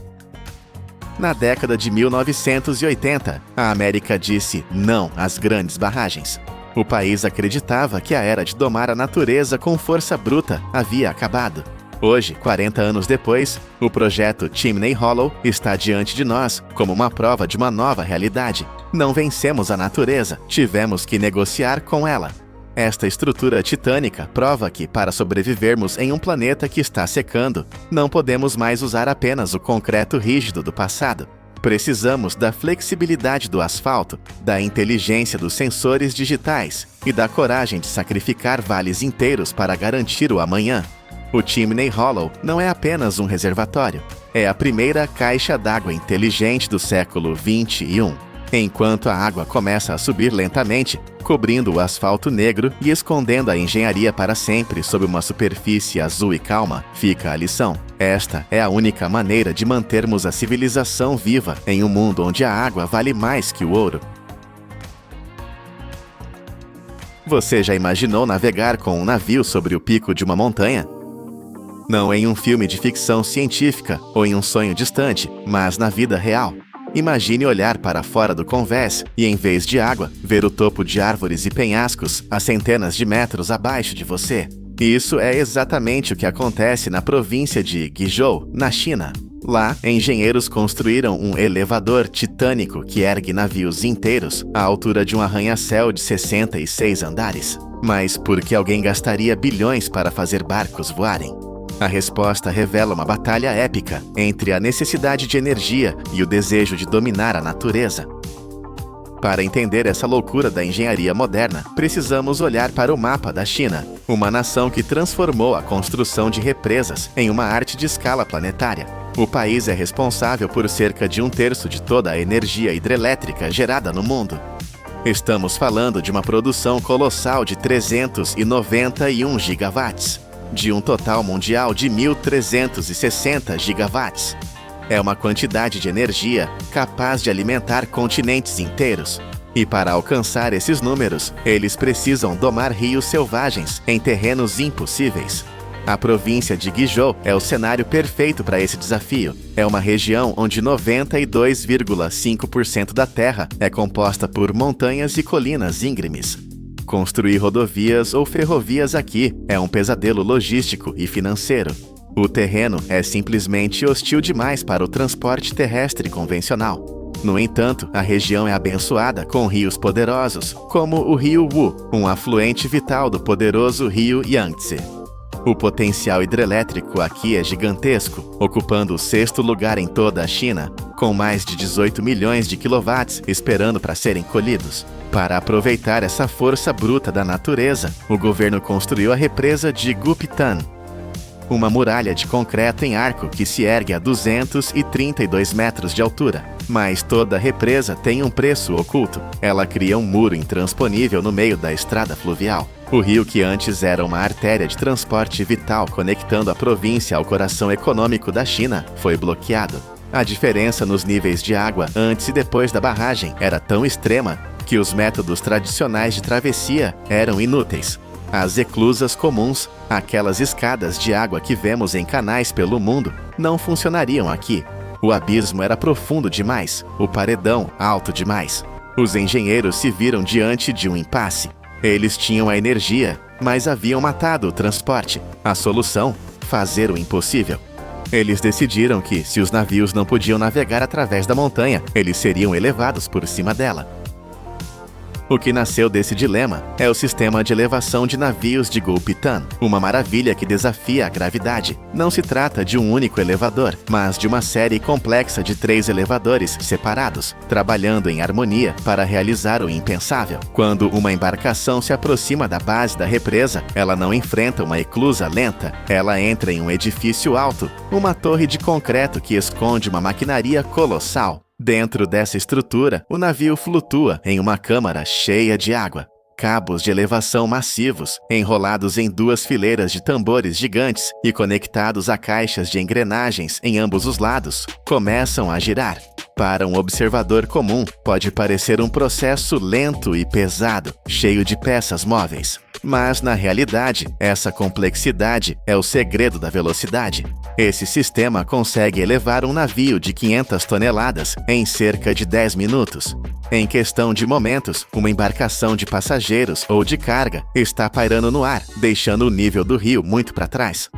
Na década de 1980, a América disse não às grandes barragens. O país acreditava que a era de domar a natureza com força bruta havia acabado. Hoje, 40 anos depois, o projeto Chimney Hollow está diante de nós como uma prova de uma nova realidade. Não vencemos a natureza, tivemos que negociar com ela. Esta estrutura titânica prova que, para sobrevivermos em um planeta que está secando, não podemos mais usar apenas o concreto rígido do passado. Precisamos da flexibilidade do asfalto, da inteligência dos sensores digitais e da coragem de sacrificar vales inteiros para garantir o amanhã. O Chimney Hollow não é apenas um reservatório, é a primeira caixa d'água inteligente do século XXI. Enquanto a água começa a subir lentamente, cobrindo o asfalto negro e escondendo a engenharia para sempre sob uma superfície azul e calma, fica a lição. Esta é a única maneira de mantermos a civilização viva em um mundo onde a água vale mais que o ouro. Você já imaginou navegar com um navio sobre o pico de uma montanha? Não em um filme de ficção científica ou em um sonho distante, mas na vida real. Imagine olhar para fora do convés e, em vez de água, ver o topo de árvores e penhascos a centenas de metros abaixo de você. Isso é exatamente o que acontece na província de Guizhou, na China. Lá, engenheiros construíram um elevador titânico que ergue navios inteiros à altura de um arranha-céu de 66 andares. Mas por que alguém gastaria bilhões para fazer barcos voarem? A resposta revela uma batalha épica entre a necessidade de energia e o desejo de dominar a natureza. Para entender essa loucura da engenharia moderna, precisamos olhar para o mapa da China, uma nação que transformou a construção de represas em uma arte de escala planetária. O país é responsável por cerca de 1/3 de toda a energia hidrelétrica gerada no mundo. Estamos falando de uma produção colossal de 391 gigawatts. De um total mundial de 1.360 gigawatts. É uma quantidade de energia capaz de alimentar continentes inteiros. E para alcançar esses números, eles precisam domar rios selvagens em terrenos impossíveis. A província de Guizhou é o cenário perfeito para esse desafio. É uma região onde 92,5% da terra é composta por montanhas e colinas íngremes. Construir rodovias ou ferrovias aqui é um pesadelo logístico e financeiro. O terreno é simplesmente hostil demais para o transporte terrestre convencional. No entanto, a região é abençoada com rios poderosos, como o rio Wu, um afluente vital do poderoso rio Yangtze. O potencial hidrelétrico aqui é gigantesco, ocupando o 6º lugar em toda a China, com mais de 18 milhões de quilowatts esperando para serem colhidos. Para aproveitar essa força bruta da natureza, o governo construiu a represa de Guptan, uma muralha de concreto em arco que se ergue a 232 metros de altura. Mas toda represa tem um preço oculto. Ela cria um muro intransponível no meio da estrada fluvial. O rio, que antes era uma artéria de transporte vital conectando a província ao coração econômico da China, foi bloqueado. A diferença nos níveis de água antes e depois da barragem era tão extrema que os métodos tradicionais de travessia eram inúteis. As eclusas comuns, aquelas escadas de água que vemos em canais pelo mundo, não funcionariam aqui. O abismo era profundo demais, o paredão alto demais. Os engenheiros se viram diante de um impasse. Eles tinham a energia, mas haviam matado o transporte. A solução? Fazer o impossível. Eles decidiram que, se os navios não podiam navegar através da montanha, eles seriam elevados por cima dela. O que nasceu desse dilema é o sistema de elevação de navios de Gulpitan, uma maravilha que desafia a gravidade. Não se trata de um único elevador, mas de uma série complexa de 3 elevadores separados, trabalhando em harmonia para realizar o impensável. Quando uma embarcação se aproxima da base da represa, ela não enfrenta uma eclusa lenta, ela entra em um edifício alto, uma torre de concreto que esconde uma maquinaria colossal. Dentro dessa estrutura, o navio flutua em uma câmara cheia de água. Cabos de elevação massivos, enrolados em 2 fileiras de tambores gigantes e conectados a caixas de engrenagens em ambos os lados, começam a girar. Para um observador comum, pode parecer um processo lento e pesado, cheio de peças móveis. Mas, na realidade, essa complexidade é o segredo da velocidade. Esse sistema consegue elevar um navio de 500 toneladas em cerca de 10 minutos. Em questão de momentos, uma embarcação de passageiros ou de carga está pairando no ar, deixando o nível do rio muito para trás.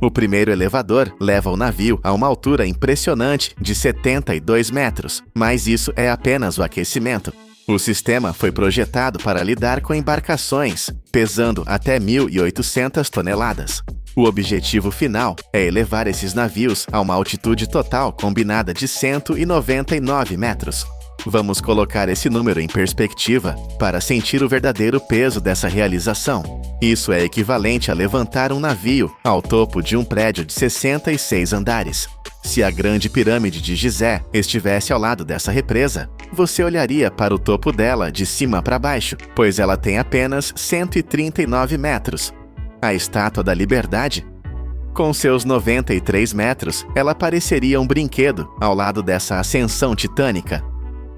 O primeiro elevador leva o navio a uma altura impressionante de 72 metros, mas isso é apenas o aquecimento. O sistema foi projetado para lidar com embarcações, pesando até 1.800 toneladas. O objetivo final é elevar esses navios a uma altitude total combinada de 199 metros. Vamos colocar esse número em perspectiva para sentir o verdadeiro peso dessa realização. Isso é equivalente a levantar um navio ao topo de um prédio de 66 andares. Se a grande pirâmide de Gizé estivesse ao lado dessa represa, você olharia para o topo dela de cima para baixo, pois ela tem apenas 139 metros. A Estátua da Liberdade? Com seus 93 metros, ela pareceria um brinquedo ao lado dessa ascensão titânica.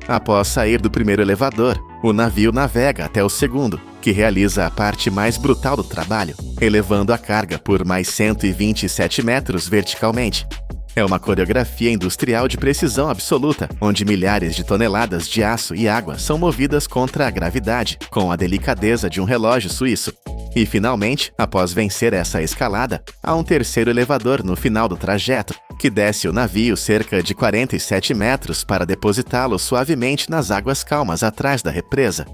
Após sair do primeiro elevador, o navio navega até o segundo, que realiza a parte mais brutal do trabalho, elevando a carga por mais 127 metros verticalmente. É uma coreografia industrial de precisão absoluta, onde milhares de toneladas de aço e água são movidas contra a gravidade, com a delicadeza de um relógio suíço. E, finalmente, após vencer essa escalada, há um terceiro elevador no final do trajeto, que desce o navio cerca de 47 metros para depositá-lo suavemente nas águas calmas atrás da represa.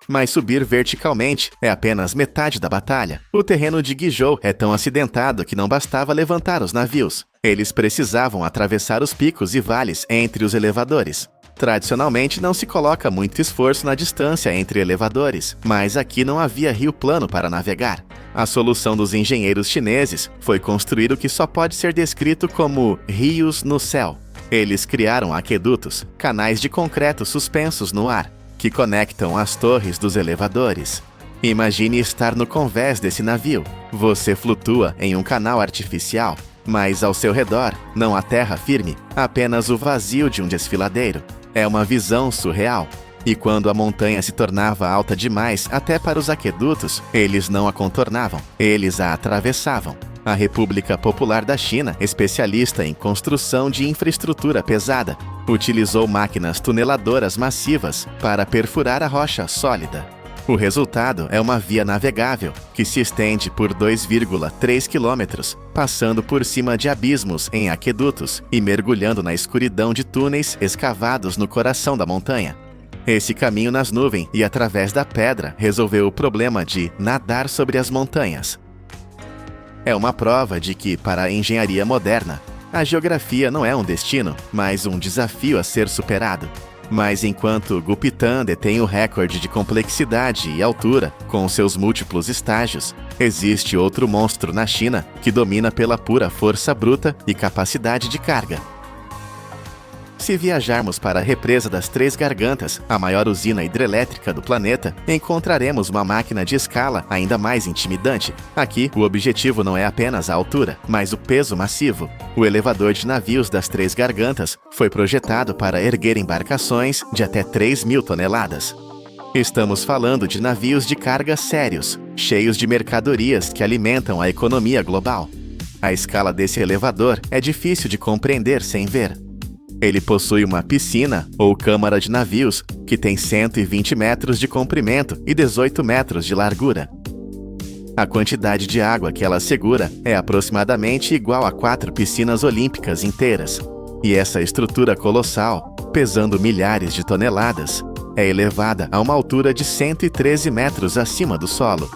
Mas subir verticalmente é apenas metade da batalha. O terreno de Guizhou é tão acidentado que não bastava levantar os navios. Eles precisavam atravessar os picos e vales entre os elevadores. Tradicionalmente, não se coloca muito esforço na distância entre elevadores, mas aqui não havia rio plano para navegar. A solução dos engenheiros chineses foi construir o que só pode ser descrito como rios no céu. Eles criaram aquedutos, canais de concreto suspensos no ar, que conectam as torres dos elevadores. Imagine estar no convés desse navio. Você flutua em um canal artificial, mas ao seu redor não há terra firme, apenas o vazio de um desfiladeiro. É uma visão surreal. E quando a montanha se tornava alta demais até para os aquedutos, eles não a contornavam, eles a atravessavam. A República Popular da China, especialista em construção de infraestrutura pesada, utilizou máquinas tuneladoras massivas para perfurar a rocha sólida. O resultado é uma via navegável que se estende por 2,3 quilômetros, passando por cima de abismos em aquedutos e mergulhando na escuridão de túneis escavados no coração da montanha. Esse caminho nas nuvens e através da pedra resolveu o problema de nadar sobre as montanhas. É uma prova de que, para a engenharia moderna, a geografia não é um destino, mas um desafio a ser superado. Mas enquanto Gulpitan detém o recorde de complexidade e altura, com seus múltiplos estágios, existe outro monstro na China que domina pela pura força bruta e capacidade de carga. Se viajarmos para a Represa das Três Gargantas, a maior usina hidrelétrica do planeta, encontraremos uma máquina de escala ainda mais intimidante. Aqui, o objetivo não é apenas a altura, mas o peso massivo. O elevador de navios das Três Gargantas foi projetado para erguer embarcações de até 3.000 toneladas. Estamos falando de navios de carga sérios, cheios de mercadorias que alimentam a economia global. A escala desse elevador é difícil de compreender sem ver. Ele possui uma piscina, ou câmara de navios, que tem 120 metros de comprimento e 18 metros de largura. A quantidade de água que ela segura é aproximadamente igual a 4 piscinas olímpicas inteiras. E essa estrutura colossal, pesando milhares de toneladas, é elevada a uma altura de 113 metros acima do solo.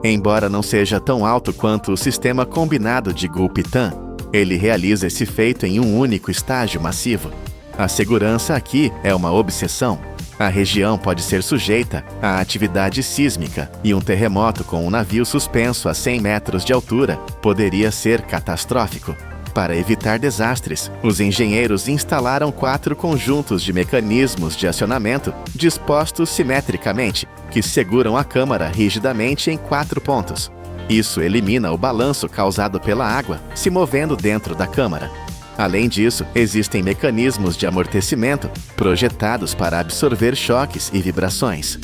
Embora não seja tão alto quanto o sistema combinado de Gulpitan, ele realiza esse feito em um único estágio massivo. A segurança aqui é uma obsessão. A região pode ser sujeita à atividade sísmica e um terremoto com um navio suspenso a 100 metros de altura poderia ser catastrófico. Para evitar desastres, os engenheiros instalaram 4 conjuntos de mecanismos de acionamento dispostos simetricamente, que seguram a câmara rigidamente em 4 pontos. Isso elimina o balanço causado pela água se movendo dentro da câmara. Além disso, existem mecanismos de amortecimento projetados para absorver choques e vibrações.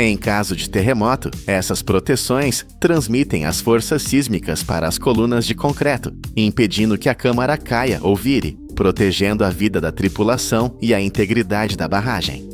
Em caso de terremoto, essas proteções transmitem as forças sísmicas para as colunas de concreto, impedindo que a câmara caia ou vire, protegendo a vida da tripulação e a integridade da barragem.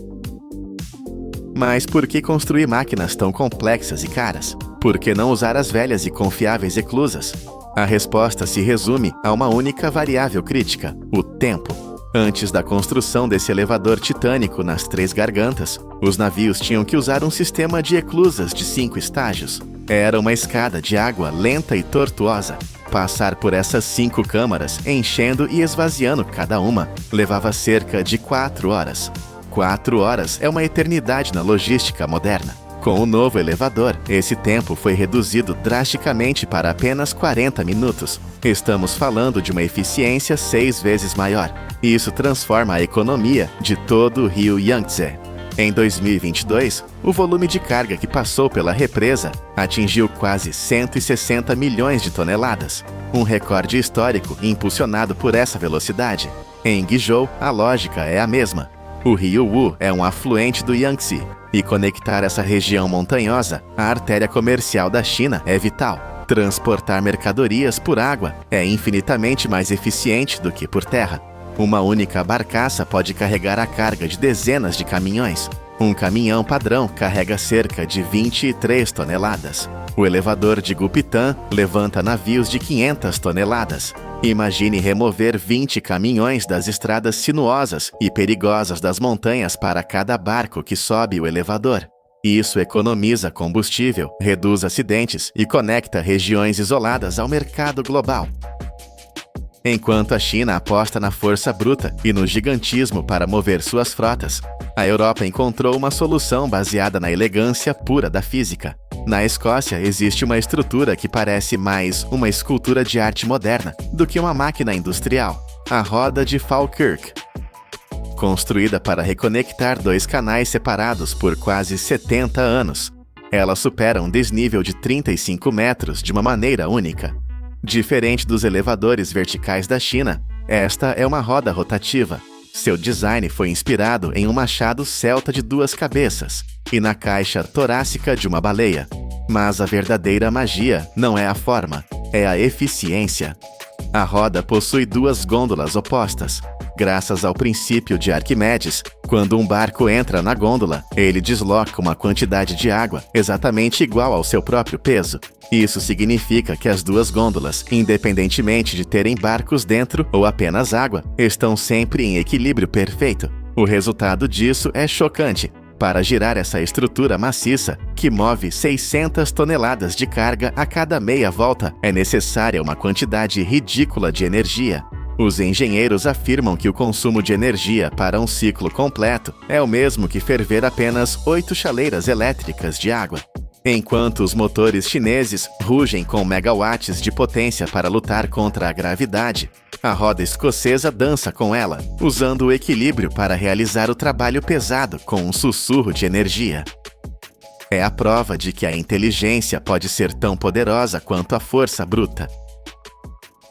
Mas por que construir máquinas tão complexas e caras? Por que não usar as velhas e confiáveis eclusas? A resposta se resume a uma única variável crítica: o tempo. Antes da construção desse elevador titânico nas 3 gargantas, os navios tinham que usar um sistema de eclusas de 5 estágios. Era uma escada de água lenta e tortuosa. Passar por essas 5 câmaras, enchendo e esvaziando cada uma, levava cerca de 4 horas. 4 horas é uma eternidade na logística moderna. Com o novo elevador, esse tempo foi reduzido drasticamente para apenas 40 minutos. Estamos falando de uma eficiência 6 vezes maior. E isso transforma a economia de todo o rio Yangtze. Em 2022, o volume de carga que passou pela represa atingiu quase 160 milhões de toneladas, um recorde histórico impulsionado por essa velocidade. Em Guizhou, a lógica é a mesma. O rio Wu é um afluente do Yangtze, e conectar essa região montanhosa à artéria comercial da China é vital. Transportar mercadorias por água é infinitamente mais eficiente do que por terra. Uma única barcaça pode carregar a carga de dezenas de caminhões. Um caminhão padrão carrega cerca de 23 toneladas. O elevador de Gulpitan levanta navios de 500 toneladas. Imagine remover 20 caminhões das estradas sinuosas e perigosas das montanhas para cada barco que sobe o elevador. Isso economiza combustível, reduz acidentes e conecta regiões isoladas ao mercado global. Enquanto a China aposta na força bruta e no gigantismo para mover suas frotas, a Europa encontrou uma solução baseada na elegância pura da física. Na Escócia, existe uma estrutura que parece mais uma escultura de arte moderna do que uma máquina industrial, a roda de Falkirk. Construída para reconectar 2 canais separados por quase 70 anos, ela supera um desnível de 35 metros de uma maneira única. Diferente dos elevadores verticais da China, esta é uma roda rotativa. Seu design foi inspirado em um machado celta de 2 cabeças e na caixa torácica de uma baleia. Mas a verdadeira magia não é a forma, é a eficiência. A roda possui 2 gôndolas opostas. Graças ao princípio de Arquimedes, quando um barco entra na gôndola, ele desloca uma quantidade de água exatamente igual ao seu próprio peso. Isso significa que as 2 gôndolas, independentemente de terem barcos dentro ou apenas água, estão sempre em equilíbrio perfeito. O resultado disso é chocante. Para girar essa estrutura maciça, que move 600 toneladas de carga a cada meia volta, é necessária uma quantidade ridícula de energia. Os engenheiros afirmam que o consumo de energia para um ciclo completo é o mesmo que ferver apenas 8 chaleiras elétricas de água. Enquanto os motores chineses rugem com megawatts de potência para lutar contra a gravidade, a roda escocesa dança com ela, usando o equilíbrio para realizar o trabalho pesado com um sussurro de energia. É a prova de que a inteligência pode ser tão poderosa quanto a força bruta.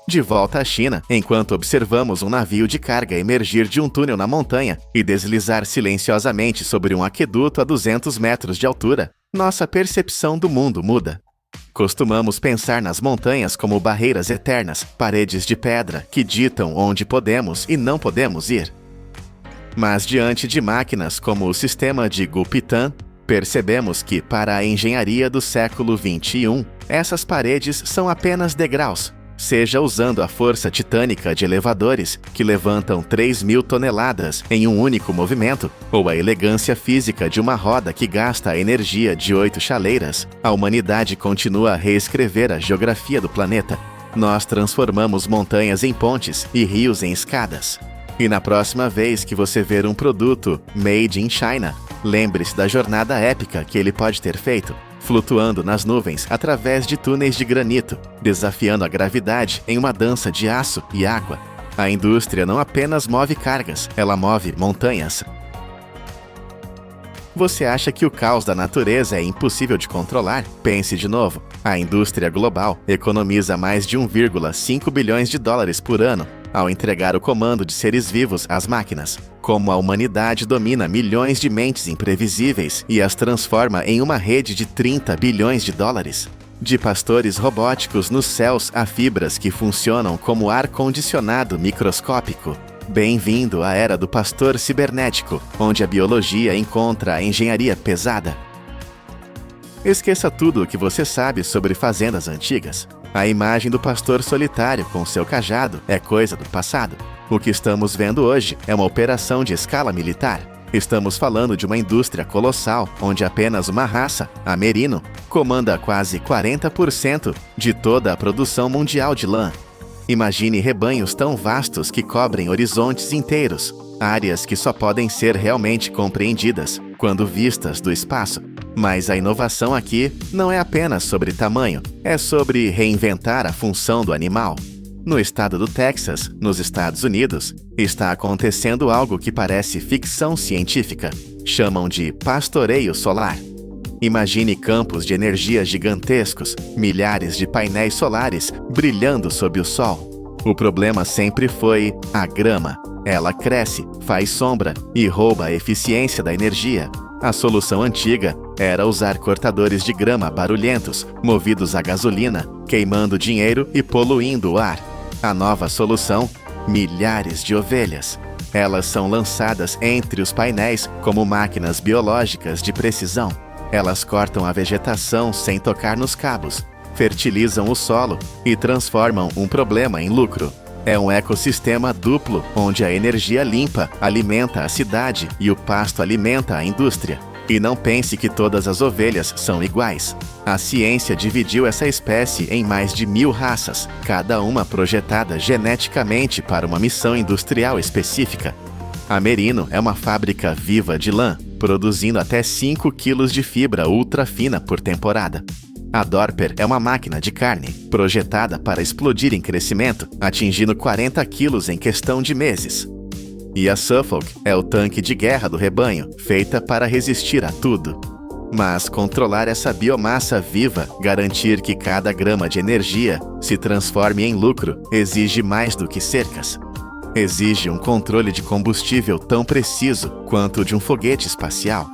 De volta à China, enquanto observamos um navio de carga emergir de um túnel na montanha e deslizar silenciosamente sobre um aqueduto a 200 metros de altura, nossa percepção do mundo muda. Costumamos pensar nas montanhas como barreiras eternas, paredes de pedra que ditam onde podemos e não podemos ir. Mas diante de máquinas como o sistema de Gulpitan, percebemos que, para a engenharia do século XXI, essas paredes são apenas degraus. seja usando a força titânica de elevadores que levantam 3.000 toneladas em um único movimento, ou a elegância física de uma roda que gasta a energia de 8 chaleiras, a humanidade continua a reescrever a geografia do planeta. Nós transformamos montanhas em pontes e rios em escadas. E na próxima vez que você ver um produto made in China, lembre-se da jornada épica que ele pode ter feito, flutuando nas nuvens através de túneis de granito, desafiando a gravidade em uma dança de aço e água. A indústria não apenas move cargas, ela move montanhas. Você acha que o caos da natureza é impossível de controlar? Pense de novo. A indústria global economiza mais de 1,5 bilhões de dólares por ano ao entregar o comando de seres vivos às máquinas. Como a humanidade domina milhões de mentes imprevisíveis e as transforma em uma rede de 30 bilhões de dólares. De pastores robóticos nos céus a fibras que funcionam como ar-condicionado microscópico. Bem-vindo à era do pastor cibernético, onde a biologia encontra a engenharia pesada. Esqueça tudo o que você sabe sobre fazendas antigas. A imagem do pastor solitário com seu cajado é coisa do passado. O que estamos vendo hoje é uma operação de escala militar. Estamos falando de uma indústria colossal, onde apenas uma raça, a merino, comanda quase 40% de toda a produção mundial de lã. Imagine rebanhos tão vastos que cobrem horizontes inteiros, áreas que só podem ser realmente compreendidas quando vistas do espaço. Mas a inovação aqui não é apenas sobre tamanho, é sobre reinventar a função do animal. No estado do Texas, nos Estados Unidos, está acontecendo algo que parece ficção científica. Chamam de pastoreio solar. Imagine campos de energia gigantescos, milhares de painéis solares brilhando sob o sol. O problema sempre foi a grama. Ela cresce, faz sombra e rouba a eficiência da energia. A solução antiga era usar cortadores de grama barulhentos, movidos a gasolina, queimando dinheiro e poluindo o ar. A nova solução? Milhares de ovelhas. Elas são lançadas entre os painéis como máquinas biológicas de precisão. Elas cortam a vegetação sem tocar nos cabos, fertilizam o solo e transformam um problema em lucro. É um ecossistema duplo, onde a energia limpa alimenta a cidade e o pasto alimenta a indústria. E não pense que todas as ovelhas são iguais. A ciência dividiu essa espécie em mais de 1.000 raças, cada uma projetada geneticamente para uma missão industrial específica. A Merino é uma fábrica viva de lã, produzindo até 5 quilos de fibra ultra fina por temporada. A Dorper é uma máquina de carne, projetada para explodir em crescimento, atingindo 40 quilos em questão de meses. E a Suffolk é o tanque de guerra do rebanho, feita para resistir a tudo. Mas controlar essa biomassa viva, garantir que cada grama de energia se transforme em lucro, exige mais do que cercas. Exige um controle de combustível tão preciso quanto o de um foguete espacial.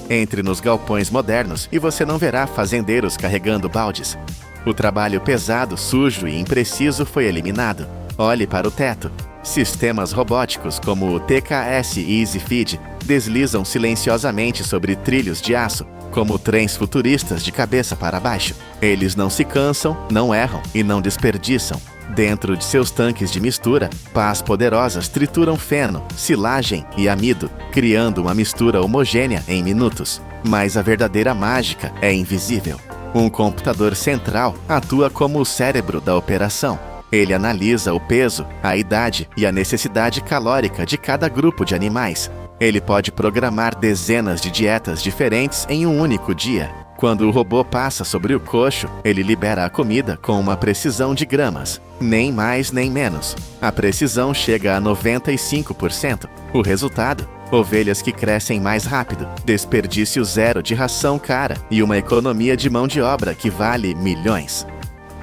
Entre nos galpões modernos e você não verá fazendeiros carregando baldes. O trabalho pesado, sujo e impreciso foi eliminado. Olhe para o teto. Sistemas robóticos como o TKS e EasyFeed deslizam silenciosamente sobre trilhos de aço, como trens futuristas de cabeça para baixo. Eles não se cansam, não erram e não desperdiçam. Dentro de seus tanques de mistura, pás poderosas trituram feno, silagem e amido, criando uma mistura homogênea em minutos. Mas a verdadeira mágica é invisível. Um computador central atua como o cérebro da operação. Ele analisa o peso, a idade e a necessidade calórica de cada grupo de animais. Ele pode programar dezenas de dietas diferentes em um único dia. Quando o robô passa sobre o coxo, ele libera a comida com uma precisão de gramas. Nem mais nem menos. A precisão chega a 95%. O resultado? Ovelhas que crescem mais rápido, desperdício zero de ração cara e uma economia de mão de obra que vale milhões.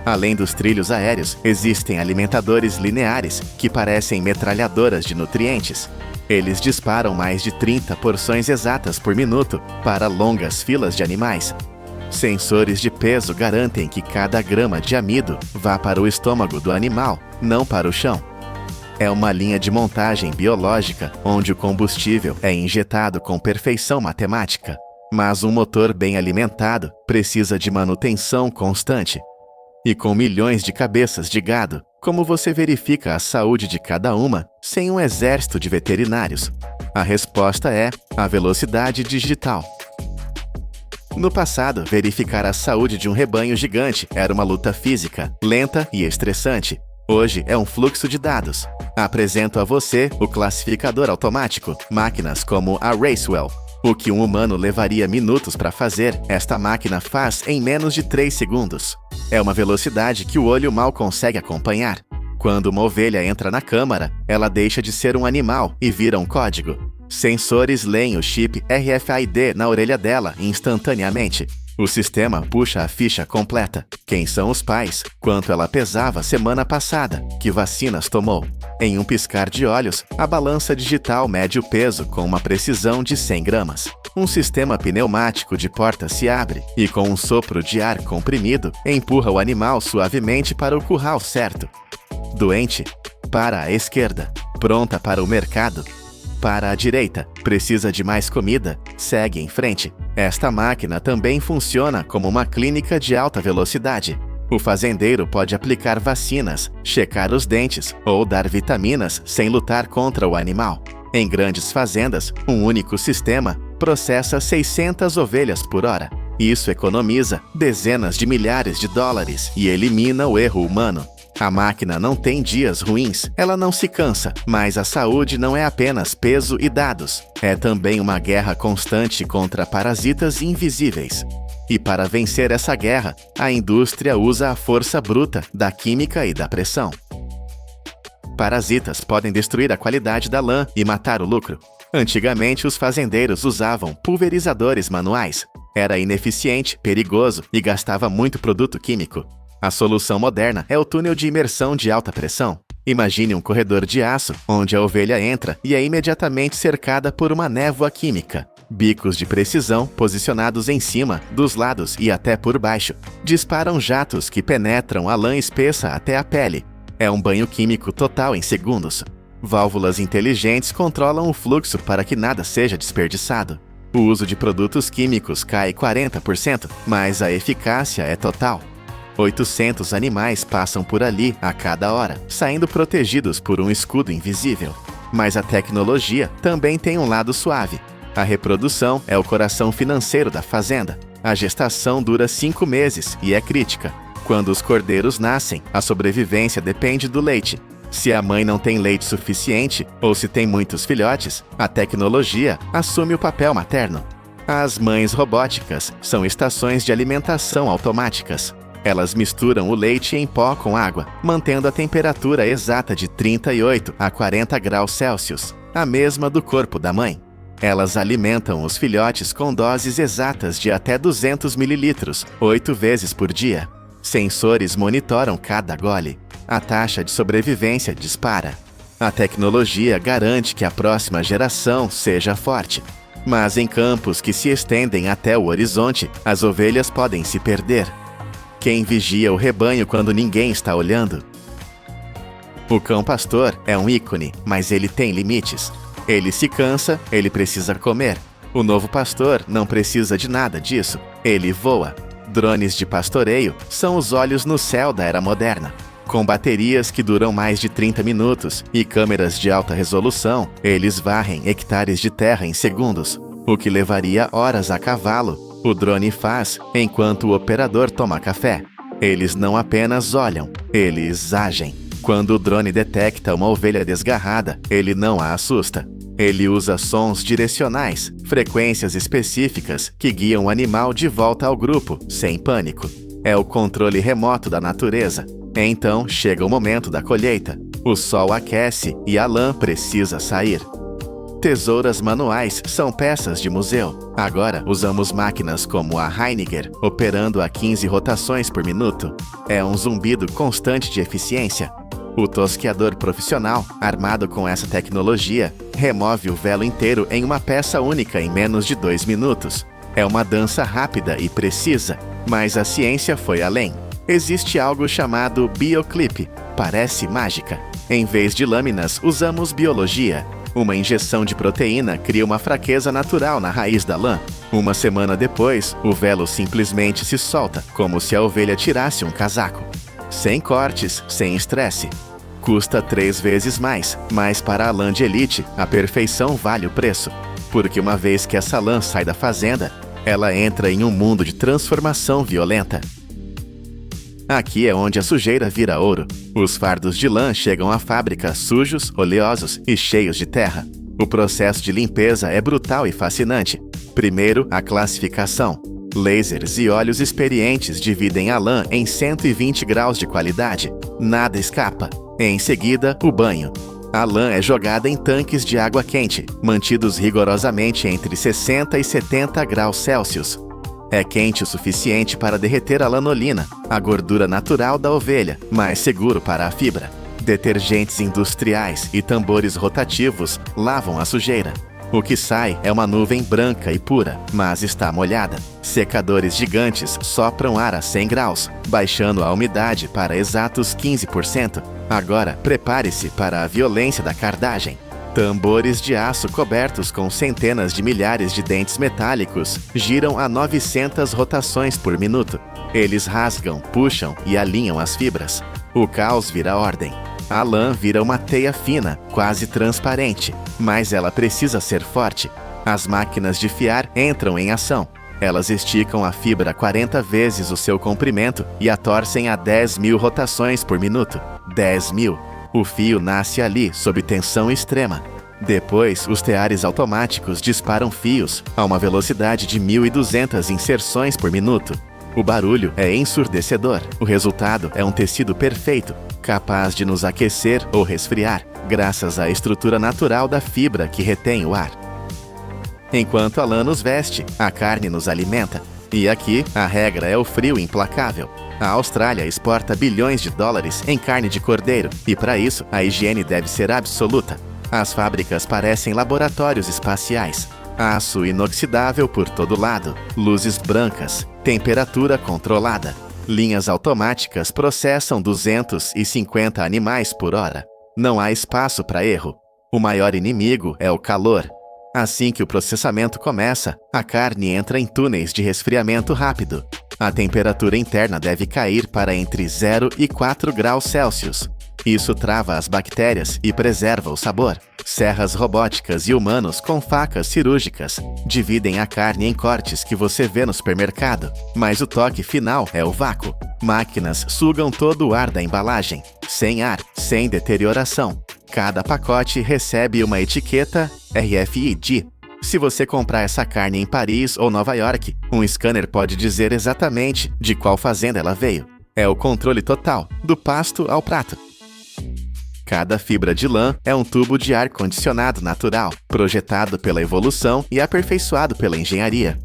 Além dos trilhos aéreos, existem alimentadores lineares que parecem metralhadoras de nutrientes. Eles disparam mais de 30 porções exatas por minuto para longas filas de animais. Sensores de peso garantem que cada grama de amido vá para o estômago do animal, não para o chão. É uma linha de montagem biológica onde o combustível é injetado com perfeição matemática. Mas um motor bem alimentado precisa de manutenção constante. E com milhões de cabeças de gado, como você verifica a saúde de cada uma sem um exército de veterinários? A resposta é a velocidade digital. No passado, verificar a saúde de um rebanho gigante era uma luta física, lenta e estressante. Hoje é um fluxo de dados. Apresento a você o classificador automático, máquinas como a Racewell. O que um humano levaria minutos para fazer, esta máquina faz em menos de 3 segundos. É uma velocidade que o olho mal consegue acompanhar. Quando uma ovelha entra na câmara, ela deixa de ser um animal e vira um código. Sensores leem o chip RFID na orelha dela instantaneamente. O sistema puxa a ficha completa. Quem são os pais? Quanto ela pesava semana passada? Que vacinas tomou? Em um piscar de olhos, a balança digital mede o peso com uma precisão de 100 gramas. Um sistema pneumático de porta se abre e, com um sopro de ar comprimido, empurra o animal suavemente para o curral certo. Doente? Para a esquerda. Pronta para o mercado? Para a direita. Precisa de mais comida? Segue em frente. Esta máquina também funciona como uma clínica de alta velocidade. O fazendeiro pode aplicar vacinas, checar os dentes ou dar vitaminas sem lutar contra o animal. Em grandes fazendas, um único sistema processa 600 ovelhas por hora. Isso economiza dezenas de milhares de dólares e elimina o erro humano. A máquina não tem dias ruins, ela não se cansa, mas a saúde não é apenas peso e dados. É também uma guerra constante contra parasitas invisíveis. E para vencer essa guerra, a indústria usa a força bruta da química e da pressão. Parasitas podem destruir a qualidade da lã e matar o lucro. Antigamente, os fazendeiros usavam pulverizadores manuais. Era ineficiente, perigoso e gastava muito produto químico. A solução moderna é o túnel de imersão de alta pressão. Imagine um corredor de aço, onde a ovelha entra e é imediatamente cercada por uma névoa química. Bicos de precisão, posicionados em cima, dos lados e até por baixo, disparam jatos que penetram a lã espessa até a pele. É um banho químico total em segundos. Válvulas inteligentes controlam o fluxo para que nada seja desperdiçado. O uso de produtos químicos cai 40%, mas a eficácia é total. 800 animais passam por ali a cada hora, saindo protegidos por um escudo invisível. Mas a tecnologia também tem um lado suave. A reprodução é o coração financeiro da fazenda. A gestação dura 5 meses e é crítica. Quando os cordeiros nascem, a sobrevivência depende do leite. Se a mãe não tem leite suficiente ou se tem muitos filhotes, a tecnologia assume o papel materno. As mães robóticas são estações de alimentação automáticas. Elas misturam o leite em pó com água, mantendo a temperatura exata de 38 a 40 graus Celsius, a mesma do corpo da mãe. Elas alimentam os filhotes com doses exatas de até 200 mililitros, 8 vezes por dia. Sensores monitoram cada gole. A taxa de sobrevivência dispara. A tecnologia garante que a próxima geração seja forte. Mas em campos que se estendem até o horizonte, as ovelhas podem se perder. Quem vigia o rebanho quando ninguém está olhando? O cão pastor é um ícone, mas ele tem limites. Ele se cansa, ele precisa comer. O novo pastor não precisa de nada disso. Ele voa. Drones de pastoreio são os olhos no céu da era moderna. Com baterias que duram mais de 30 minutos e câmeras de alta resolução, eles varrem hectares de terra em segundos, o que levaria horas a cavalo. O drone faz enquanto o operador toma café. Eles não apenas olham, eles agem. Quando o drone detecta uma ovelha desgarrada, ele não a assusta. Ele usa sons direcionais, frequências específicas que guiam o animal de volta ao grupo, sem pânico. É o controle remoto da natureza. Então chega o momento da colheita. O sol aquece e a lã precisa sair. Tesouras manuais são peças de museu. Agora usamos máquinas como a Heiniger, operando a 15 rotações por minuto. É um zumbido constante de eficiência. O tosqueador profissional, armado com essa tecnologia, remove o velo inteiro em uma peça única em menos de 2 minutos. É uma dança rápida e precisa, mas a ciência foi além. Existe algo chamado bioclip. Parece mágica. Em vez de lâminas, usamos biologia. Uma injeção de proteína cria uma fraqueza natural na raiz da lã. Uma semana depois, o velo simplesmente se solta, como se a ovelha tirasse um casaco. sem cortes, sem estresse. Custa 3 vezes mais, mas para a lã de elite, a perfeição vale o preço. Porque uma vez que essa lã sai da fazenda, ela entra em um mundo de transformação violenta. Aqui é onde a sujeira vira ouro. Os fardos de lã chegam à fábrica sujos, oleosos e cheios de terra. O processo de limpeza é brutal e fascinante. Primeiro, a classificação. Lasers e olhos experientes dividem a lã em 120 graus de qualidade. Nada escapa. Em seguida, o banho. A lã é jogada em tanques de água quente, mantidos rigorosamente entre 60 e 70 graus Celsius. É quente o suficiente para derreter a lanolina, a gordura natural da ovelha, mas seguro para a fibra. Detergentes industriais e tambores rotativos lavam a sujeira. O que sai é uma nuvem branca e pura, mas está molhada. Secadores gigantes sopram ar a 100 graus, baixando a umidade para exatos 15%. Agora, prepare-se para a violência da cardagem. Tambores de aço cobertos com centenas de milhares de dentes metálicos giram a 900 rotações por minuto. Eles rasgam, puxam e alinham as fibras. O caos vira ordem. A lã vira uma teia fina, quase transparente, mas ela precisa ser forte. As máquinas de fiar entram em ação. Elas esticam a fibra 40 vezes o seu comprimento e a torcem a 10.000 rotações por minuto. 10.000. O fio nasce ali, sob tensão extrema. Depois, os teares automáticos disparam fios a uma velocidade de 1.200 inserções por minuto. O barulho é ensurdecedor. O resultado é um tecido perfeito, capaz de nos aquecer ou resfriar, graças à estrutura natural da fibra que retém o ar. Enquanto a lã nos veste, a carne nos alimenta. E aqui, a regra é o frio implacável. A Austrália exporta bilhões de dólares em carne de cordeiro, e para isso, a higiene deve ser absoluta. As fábricas parecem laboratórios espaciais. Aço inoxidável por todo lado, luzes brancas, temperatura controlada. Linhas automáticas processam 250 animais por hora. Não há espaço para erro. O maior inimigo é o calor. Assim que o processamento começa, a carne entra em túneis de resfriamento rápido. A temperatura interna deve cair para entre 0 e 4 graus Celsius. Isso trava as bactérias e preserva o sabor. Serras robóticas e humanos com facas cirúrgicas dividem a carne em cortes que você vê no supermercado, mas o toque final é o vácuo. Máquinas sugam todo o ar da embalagem, sem ar, sem deterioração. Cada pacote recebe uma etiqueta RFID. Se você comprar essa carne em Paris ou Nova York, um scanner pode dizer exatamente de qual fazenda ela veio. É o controle total, do pasto ao prato. Cada fibra de lã é um tubo de ar-condicionado natural, projetado pela evolução e aperfeiçoado pela engenharia.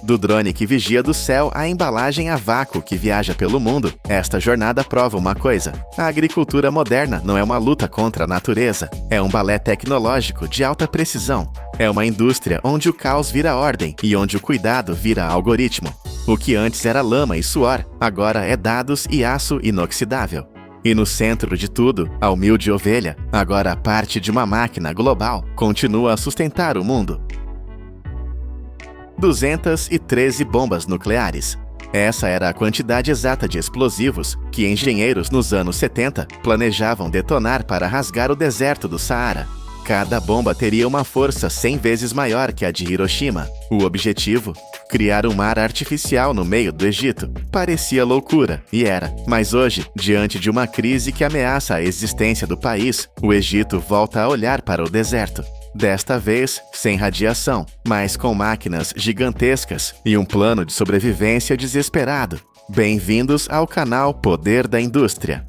Do drone que vigia do céu à embalagem a vácuo que viaja pelo mundo, esta jornada prova uma coisa: a agricultura moderna não é uma luta contra a natureza, é um balé tecnológico de alta precisão. É uma indústria onde o caos vira ordem e onde o cuidado vira algoritmo. O que antes era lama e suor, agora é dados e aço inoxidável. E no centro de tudo, a humilde ovelha, agora parte de uma máquina global, continua a sustentar o mundo. 213 bombas nucleares. Essa era a quantidade exata de explosivos que engenheiros nos anos 70 planejavam detonar para rasgar o deserto do Saara. Cada bomba teria uma força 100 vezes maior que a de Hiroshima. O objetivo? Criar um mar artificial no meio do Egito. Parecia loucura, e era. Mas hoje, diante de uma crise que ameaça a existência do país, o Egito volta a olhar para o deserto. Desta vez, sem radiação, mas com máquinas gigantescas e um plano de sobrevivência desesperado. Bem-vindos ao canal Poder da Indústria.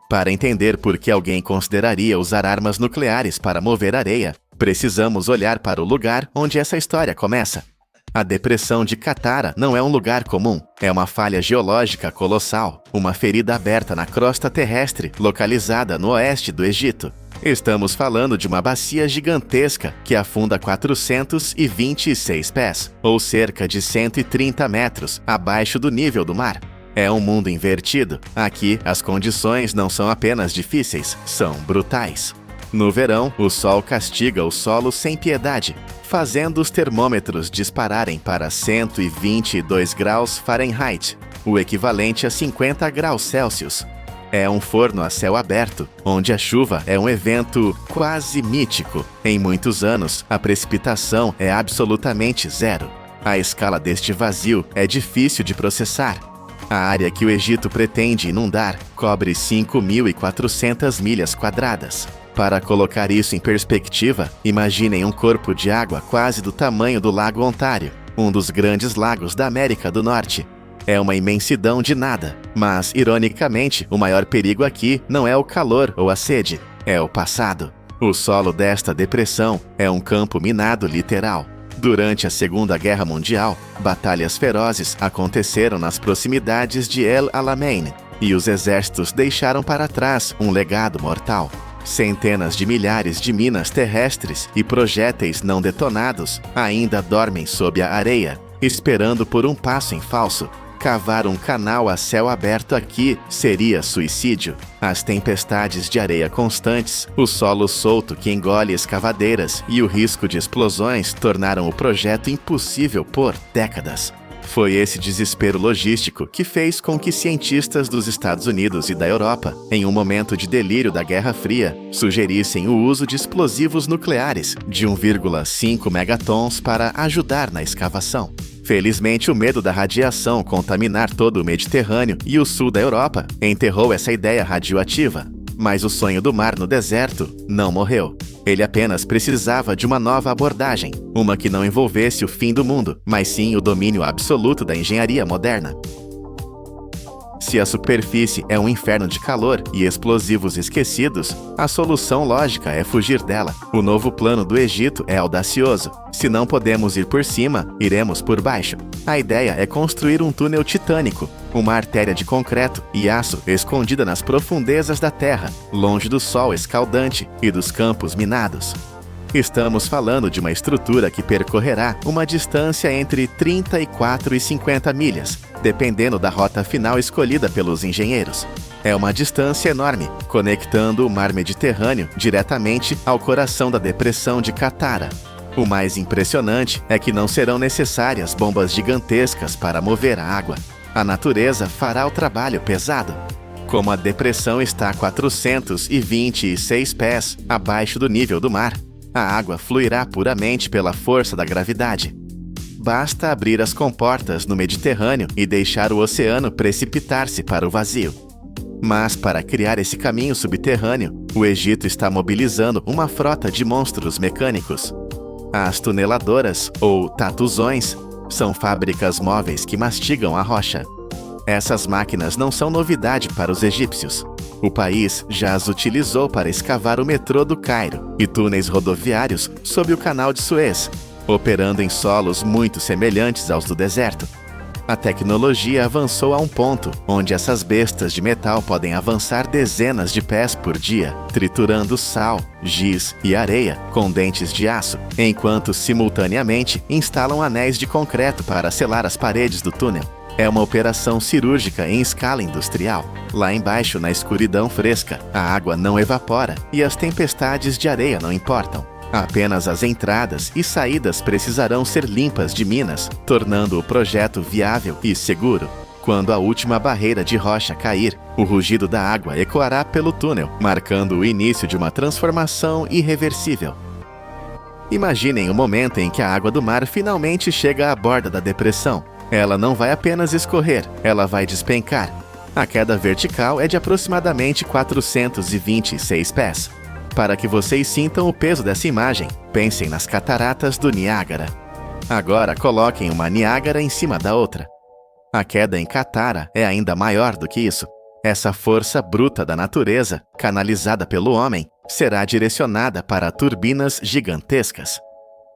Para entender por que alguém consideraria usar armas nucleares para mover areia, precisamos olhar para o lugar onde essa história começa. A depressão de Qattara não é um lugar comum, é uma falha geológica colossal, uma ferida aberta na crosta terrestre localizada no oeste do Egito. Estamos falando de uma bacia gigantesca que afunda 426 pés, ou cerca de 130 metros, abaixo do nível do mar. É um mundo invertido. Aqui, as condições não são apenas difíceis, são brutais. No verão, o sol castiga o solo sem piedade, fazendo os termômetros dispararem para 122 graus Fahrenheit. o equivalente a 50 graus Celsius. É um forno a céu aberto, onde a chuva é um evento quase mítico. Em muitos anos, a precipitação é absolutamente zero. A escala deste vazio é difícil de processar. A área que o Egito pretende inundar cobre 5.400 milhas quadradas. Para colocar isso em perspectiva, imaginem um corpo de água quase do tamanho do Lago Ontário, um dos grandes lagos da América do Norte. É uma imensidão de nada, mas, ironicamente, o maior perigo aqui não é o calor ou a sede, é o passado. O solo desta depressão é um campo minado literal. Durante a Segunda Guerra Mundial, batalhas ferozes aconteceram nas proximidades de El Alamein, e os exércitos deixaram para trás um legado mortal. Centenas de milhares de minas terrestres e projéteis não detonados ainda dormem sob a areia, esperando por um passo em falso. Cavar um canal a céu aberto aqui seria suicídio. As tempestades de areia constantes, o solo solto que engole escavadeiras e o risco de explosões tornaram o projeto impossível por décadas. Foi esse desespero logístico que fez com que cientistas dos Estados Unidos e da Europa, em um momento de delírio da Guerra Fria, sugerissem o uso de explosivos nucleares de 1,5 megatons para ajudar na escavação. Felizmente, o medo da radiação contaminar todo o Mediterrâneo e o sul da Europa enterrou essa ideia radioativa. Mas o sonho do mar no deserto não morreu. Ele apenas precisava de uma nova abordagem, uma que não envolvesse o fim do mundo, mas sim o domínio absoluto da engenharia moderna. Se a superfície é um inferno de calor e explosivos esquecidos, a solução lógica é fugir dela. O novo plano do Egito é audacioso. Se não podemos ir por cima, iremos por baixo. A ideia é construir um túnel titânico, uma artéria de concreto e aço escondida nas profundezas da terra, longe do sol escaldante e dos campos minados. Estamos falando de uma estrutura que percorrerá uma distância entre 34 e 50 milhas, dependendo da rota final escolhida pelos engenheiros. É uma distância enorme, conectando o mar Mediterrâneo diretamente ao coração da depressão de Qattara. O mais impressionante é que não serão necessárias bombas gigantescas para mover a água. A natureza fará o trabalho pesado. Como a depressão está a 426 pés abaixo do nível do mar, a água fluirá puramente pela força da gravidade. Basta abrir as comportas no Mediterrâneo e deixar o oceano precipitar-se para o vazio. Mas para criar esse caminho subterrâneo, o Egito está mobilizando uma frota de monstros mecânicos. As tuneladoras, ou tatuzões, são fábricas móveis que mastigam a rocha. Essas máquinas não são novidade para os egípcios. O país já as utilizou para escavar o metrô do Cairo e túneis rodoviários sob o canal de Suez, operando em solos muito semelhantes aos do deserto. A tecnologia avançou a um ponto onde essas bestas de metal podem avançar dezenas de pés por dia, triturando sal, giz e areia com dentes de aço, enquanto simultaneamente instalam anéis de concreto para selar as paredes do túnel. É uma operação cirúrgica em escala industrial. Lá embaixo, na escuridão fresca, a água não evapora e as tempestades de areia não importam. Apenas as entradas e saídas precisarão ser limpas de minas, tornando o projeto viável e seguro. Quando a última barreira de rocha cair, o rugido da água ecoará pelo túnel, marcando o início de uma transformação irreversível. Imaginem o momento em que a água do mar finalmente chega à borda da depressão. Ela não vai apenas escorrer, ela vai despencar. A queda vertical é de aproximadamente 426 pés. Para que vocês sintam o peso dessa imagem, pensem nas cataratas do Niágara. Agora coloquem uma Niágara em cima da outra. A queda em Qattara é ainda maior do que isso. Essa força bruta da natureza, canalizada pelo homem, será direcionada para turbinas gigantescas.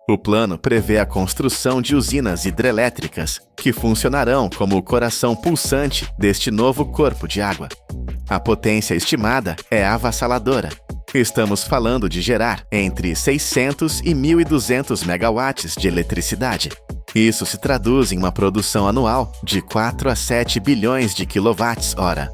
O plano prevê a construção de usinas hidrelétricas que funcionarão como o coração pulsante deste novo corpo de água. A potência estimada é avassaladora. Estamos falando de gerar entre 600 e 1.200 megawatts de eletricidade. Isso se traduz em uma produção anual de 4 a 7 bilhões de quilowatts-hora.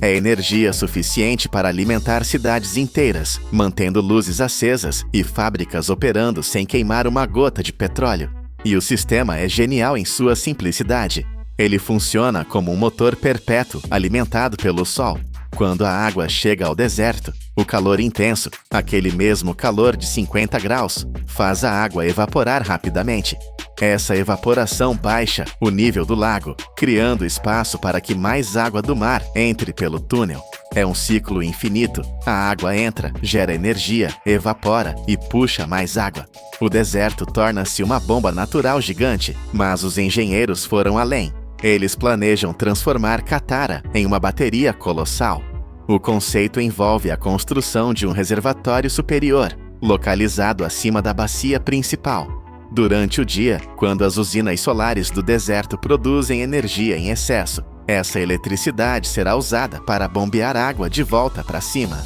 É energia suficiente para alimentar cidades inteiras, mantendo luzes acesas e fábricas operando sem queimar uma gota de petróleo. E o sistema é genial em sua simplicidade. Ele funciona como um motor perpétuo alimentado pelo Sol. Quando a água chega ao deserto, o calor intenso, aquele mesmo calor de 50 graus, faz a água evaporar rapidamente. Essa evaporação baixa o nível do lago, criando espaço para que mais água do mar entre pelo túnel. É um ciclo infinito. A água entra, gera energia, evapora e puxa mais água. O deserto torna-se uma bomba natural gigante, mas os engenheiros foram além. Eles planejam transformar Qattara em uma bateria colossal. O conceito envolve a construção de um reservatório superior, localizado acima da bacia principal. Durante o dia, quando as usinas solares do deserto produzem energia em excesso, essa eletricidade será usada para bombear água de volta para cima.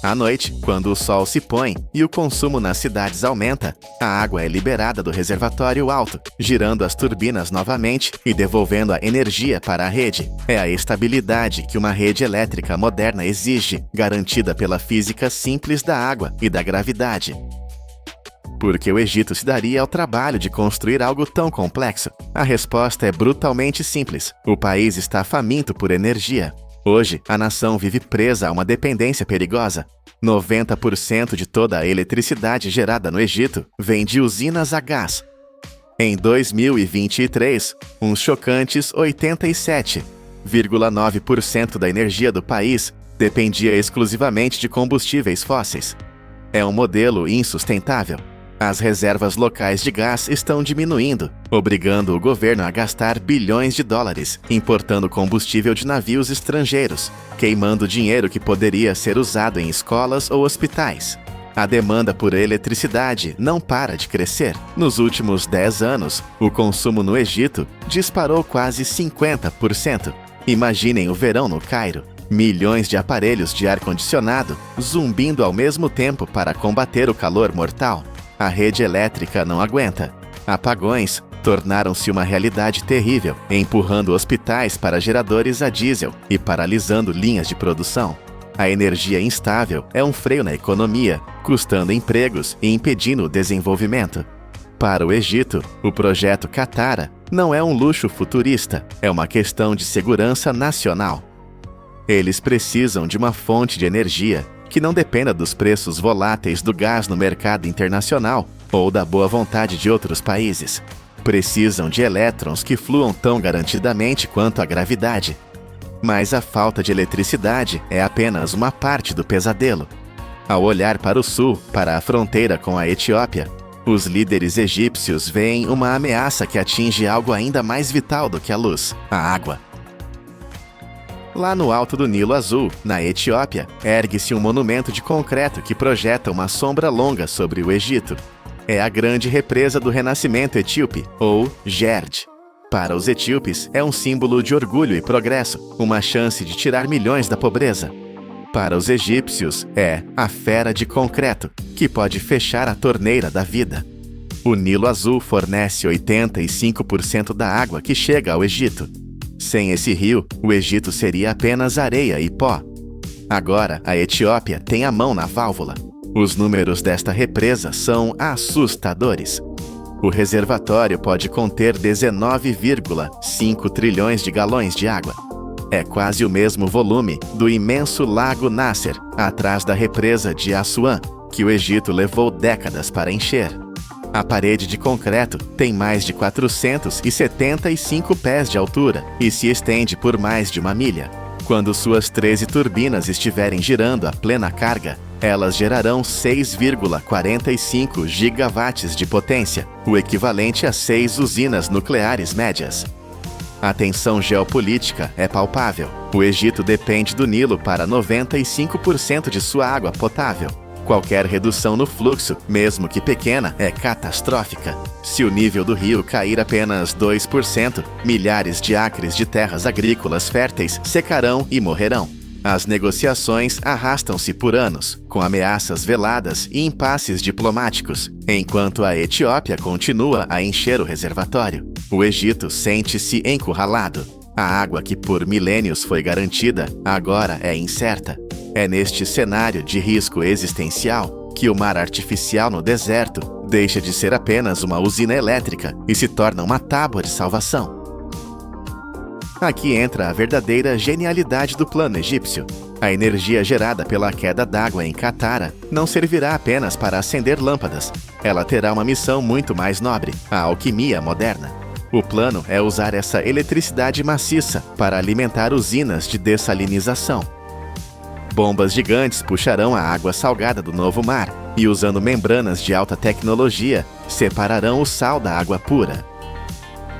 À noite, quando o sol se põe e o consumo nas cidades aumenta, a água é liberada do reservatório alto, girando as turbinas novamente e devolvendo a energia para a rede. É a estabilidade que uma rede elétrica moderna exige, garantida pela física simples da água e da gravidade. Por que o Egito se daria ao trabalho de construir algo tão complexo? A resposta é brutalmente simples. O país está faminto por energia. Hoje, a nação vive presa a uma dependência perigosa. 90% de toda a eletricidade gerada no Egito vem de usinas a gás. Em 2023, uns chocantes 87,9% da energia do país dependia exclusivamente de combustíveis fósseis. É um modelo insustentável. As reservas locais de gás estão diminuindo, obrigando o governo a gastar bilhões de dólares importando combustível de navios estrangeiros, queimando dinheiro que poderia ser usado em escolas ou hospitais. A demanda por eletricidade não para de crescer. Nos últimos 10 anos, o consumo no Egito disparou quase 50%. Imaginem o verão no Cairo. Milhões de aparelhos de ar-condicionado zumbindo ao mesmo tempo para combater o calor mortal. A rede elétrica não aguenta. Apagões tornaram-se uma realidade terrível, empurrando hospitais para geradores a diesel e paralisando linhas de produção. A energia instável é um freio na economia, custando empregos e impedindo o desenvolvimento. Para o Egito, o projeto Qattara não é um luxo futurista, é uma questão de segurança nacional. Eles precisam de uma fonte de energia que não dependa dos preços voláteis do gás no mercado internacional ou da boa vontade de outros países. Precisam de elétrons que fluam tão garantidamente quanto a gravidade. Mas a falta de eletricidade é apenas uma parte do pesadelo. Ao olhar para o sul, para a fronteira com a Etiópia, os líderes egípcios veem uma ameaça que atinge algo ainda mais vital do que a luz: a água. Lá no alto do Nilo Azul, na Etiópia, ergue-se um monumento de concreto que projeta uma sombra longa sobre o Egito. É a grande represa do renascimento etíope, ou GERD. Para os etíopes, é um símbolo de orgulho e progresso, uma chance de tirar milhões da pobreza. Para os egípcios, é a fera de concreto, que pode fechar a torneira da vida. O Nilo Azul fornece 85% da água que chega ao Egito. Sem esse rio, o Egito seria apenas areia e pó. Agora, a Etiópia tem a mão na válvula. Os números desta represa são assustadores. O reservatório pode conter 19,5 trilhões de galões de água. É quase o mesmo volume do imenso Lago Nasser, atrás da represa de Assuã, que o Egito levou décadas para encher. A parede de concreto tem mais de 475 pés de altura e se estende por mais de 1 milha. Quando suas 13 turbinas estiverem girando a plena carga, elas gerarão 6,45 gigawatts de potência, o equivalente a 6 usinas nucleares médias. A tensão geopolítica é palpável. O Egito depende do Nilo para 95% de sua água potável. Qualquer redução no fluxo, mesmo que pequena, é catastrófica. Se o nível do rio cair apenas 2%, milhares de acres de terras agrícolas férteis secarão e morrerão. As negociações arrastam-se por anos, com ameaças veladas e impasses diplomáticos, enquanto a Etiópia continua a encher o reservatório. O Egito sente-se encurralado. A água que por milênios foi garantida, agora é incerta. É neste cenário de risco existencial que o mar artificial no deserto deixa de ser apenas uma usina elétrica e se torna uma tábua de salvação. Aqui entra a verdadeira genialidade do plano egípcio. A energia gerada pela queda d'água em Katara não servirá apenas para acender lâmpadas. Ela terá uma missão muito mais nobre, a alquimia moderna. O plano é usar essa eletricidade maciça para alimentar usinas de dessalinização. Bombas gigantes puxarão a água salgada do novo mar e, usando membranas de alta tecnologia, separarão o sal da água pura.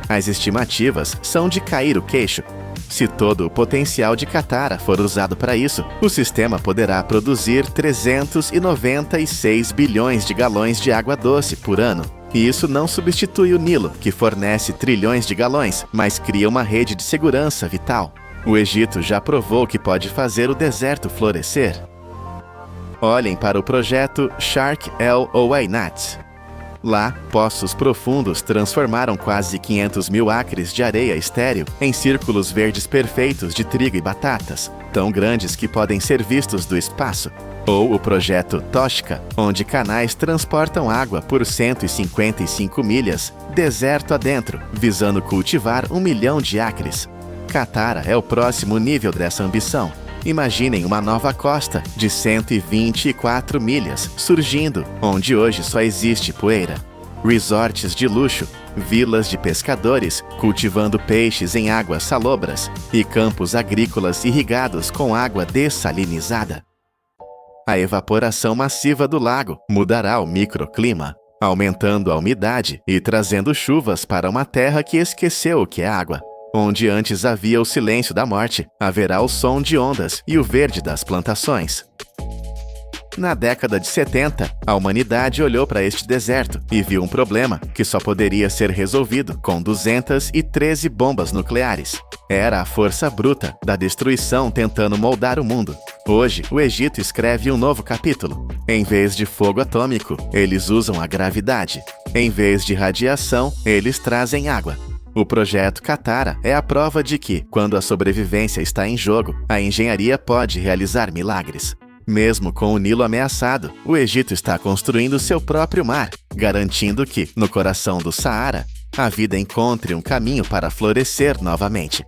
As estimativas são de cair o queixo. Se todo o potencial de Katara for usado para isso, o sistema poderá produzir 396 bilhões de galões de água doce por ano. E isso não substitui o Nilo, que fornece trilhões de galões, mas cria uma rede de segurança vital. O Egito já provou que pode fazer o deserto florescer. Olhem para o projeto Shark El Ouainat. Lá, poços profundos transformaram quase 500 mil acres de areia estéril em círculos verdes perfeitos de trigo e batatas, tão grandes que podem ser vistos do espaço. Ou o projeto Toshka, onde canais transportam água por 155 milhas, deserto adentro, visando cultivar 1 milhão de acres. Katara é o próximo nível dessa ambição. Imaginem uma nova costa de 124 milhas surgindo, onde hoje só existe poeira. Resorts de luxo, vilas de pescadores cultivando peixes em águas salobras e campos agrícolas irrigados com água dessalinizada. A evaporação massiva do lago mudará o microclima, aumentando a umidade e trazendo chuvas para uma terra que esqueceu o que é água. Onde antes havia o silêncio da morte, haverá o som de ondas e o verde das plantações. Na década de 70, a humanidade olhou para este deserto e viu um problema que só poderia ser resolvido com 213 bombas nucleares. Era a força bruta da destruição tentando moldar o mundo. Hoje, o Egito escreve um novo capítulo. Em vez de fogo atômico, eles usam a gravidade. Em vez de radiação, eles trazem água. O projeto Katara é a prova de que, quando a sobrevivência está em jogo, a engenharia pode realizar milagres. Mesmo com o Nilo ameaçado, o Egito está construindo seu próprio mar, garantindo que, no coração do Saara, a vida encontre um caminho para florescer novamente.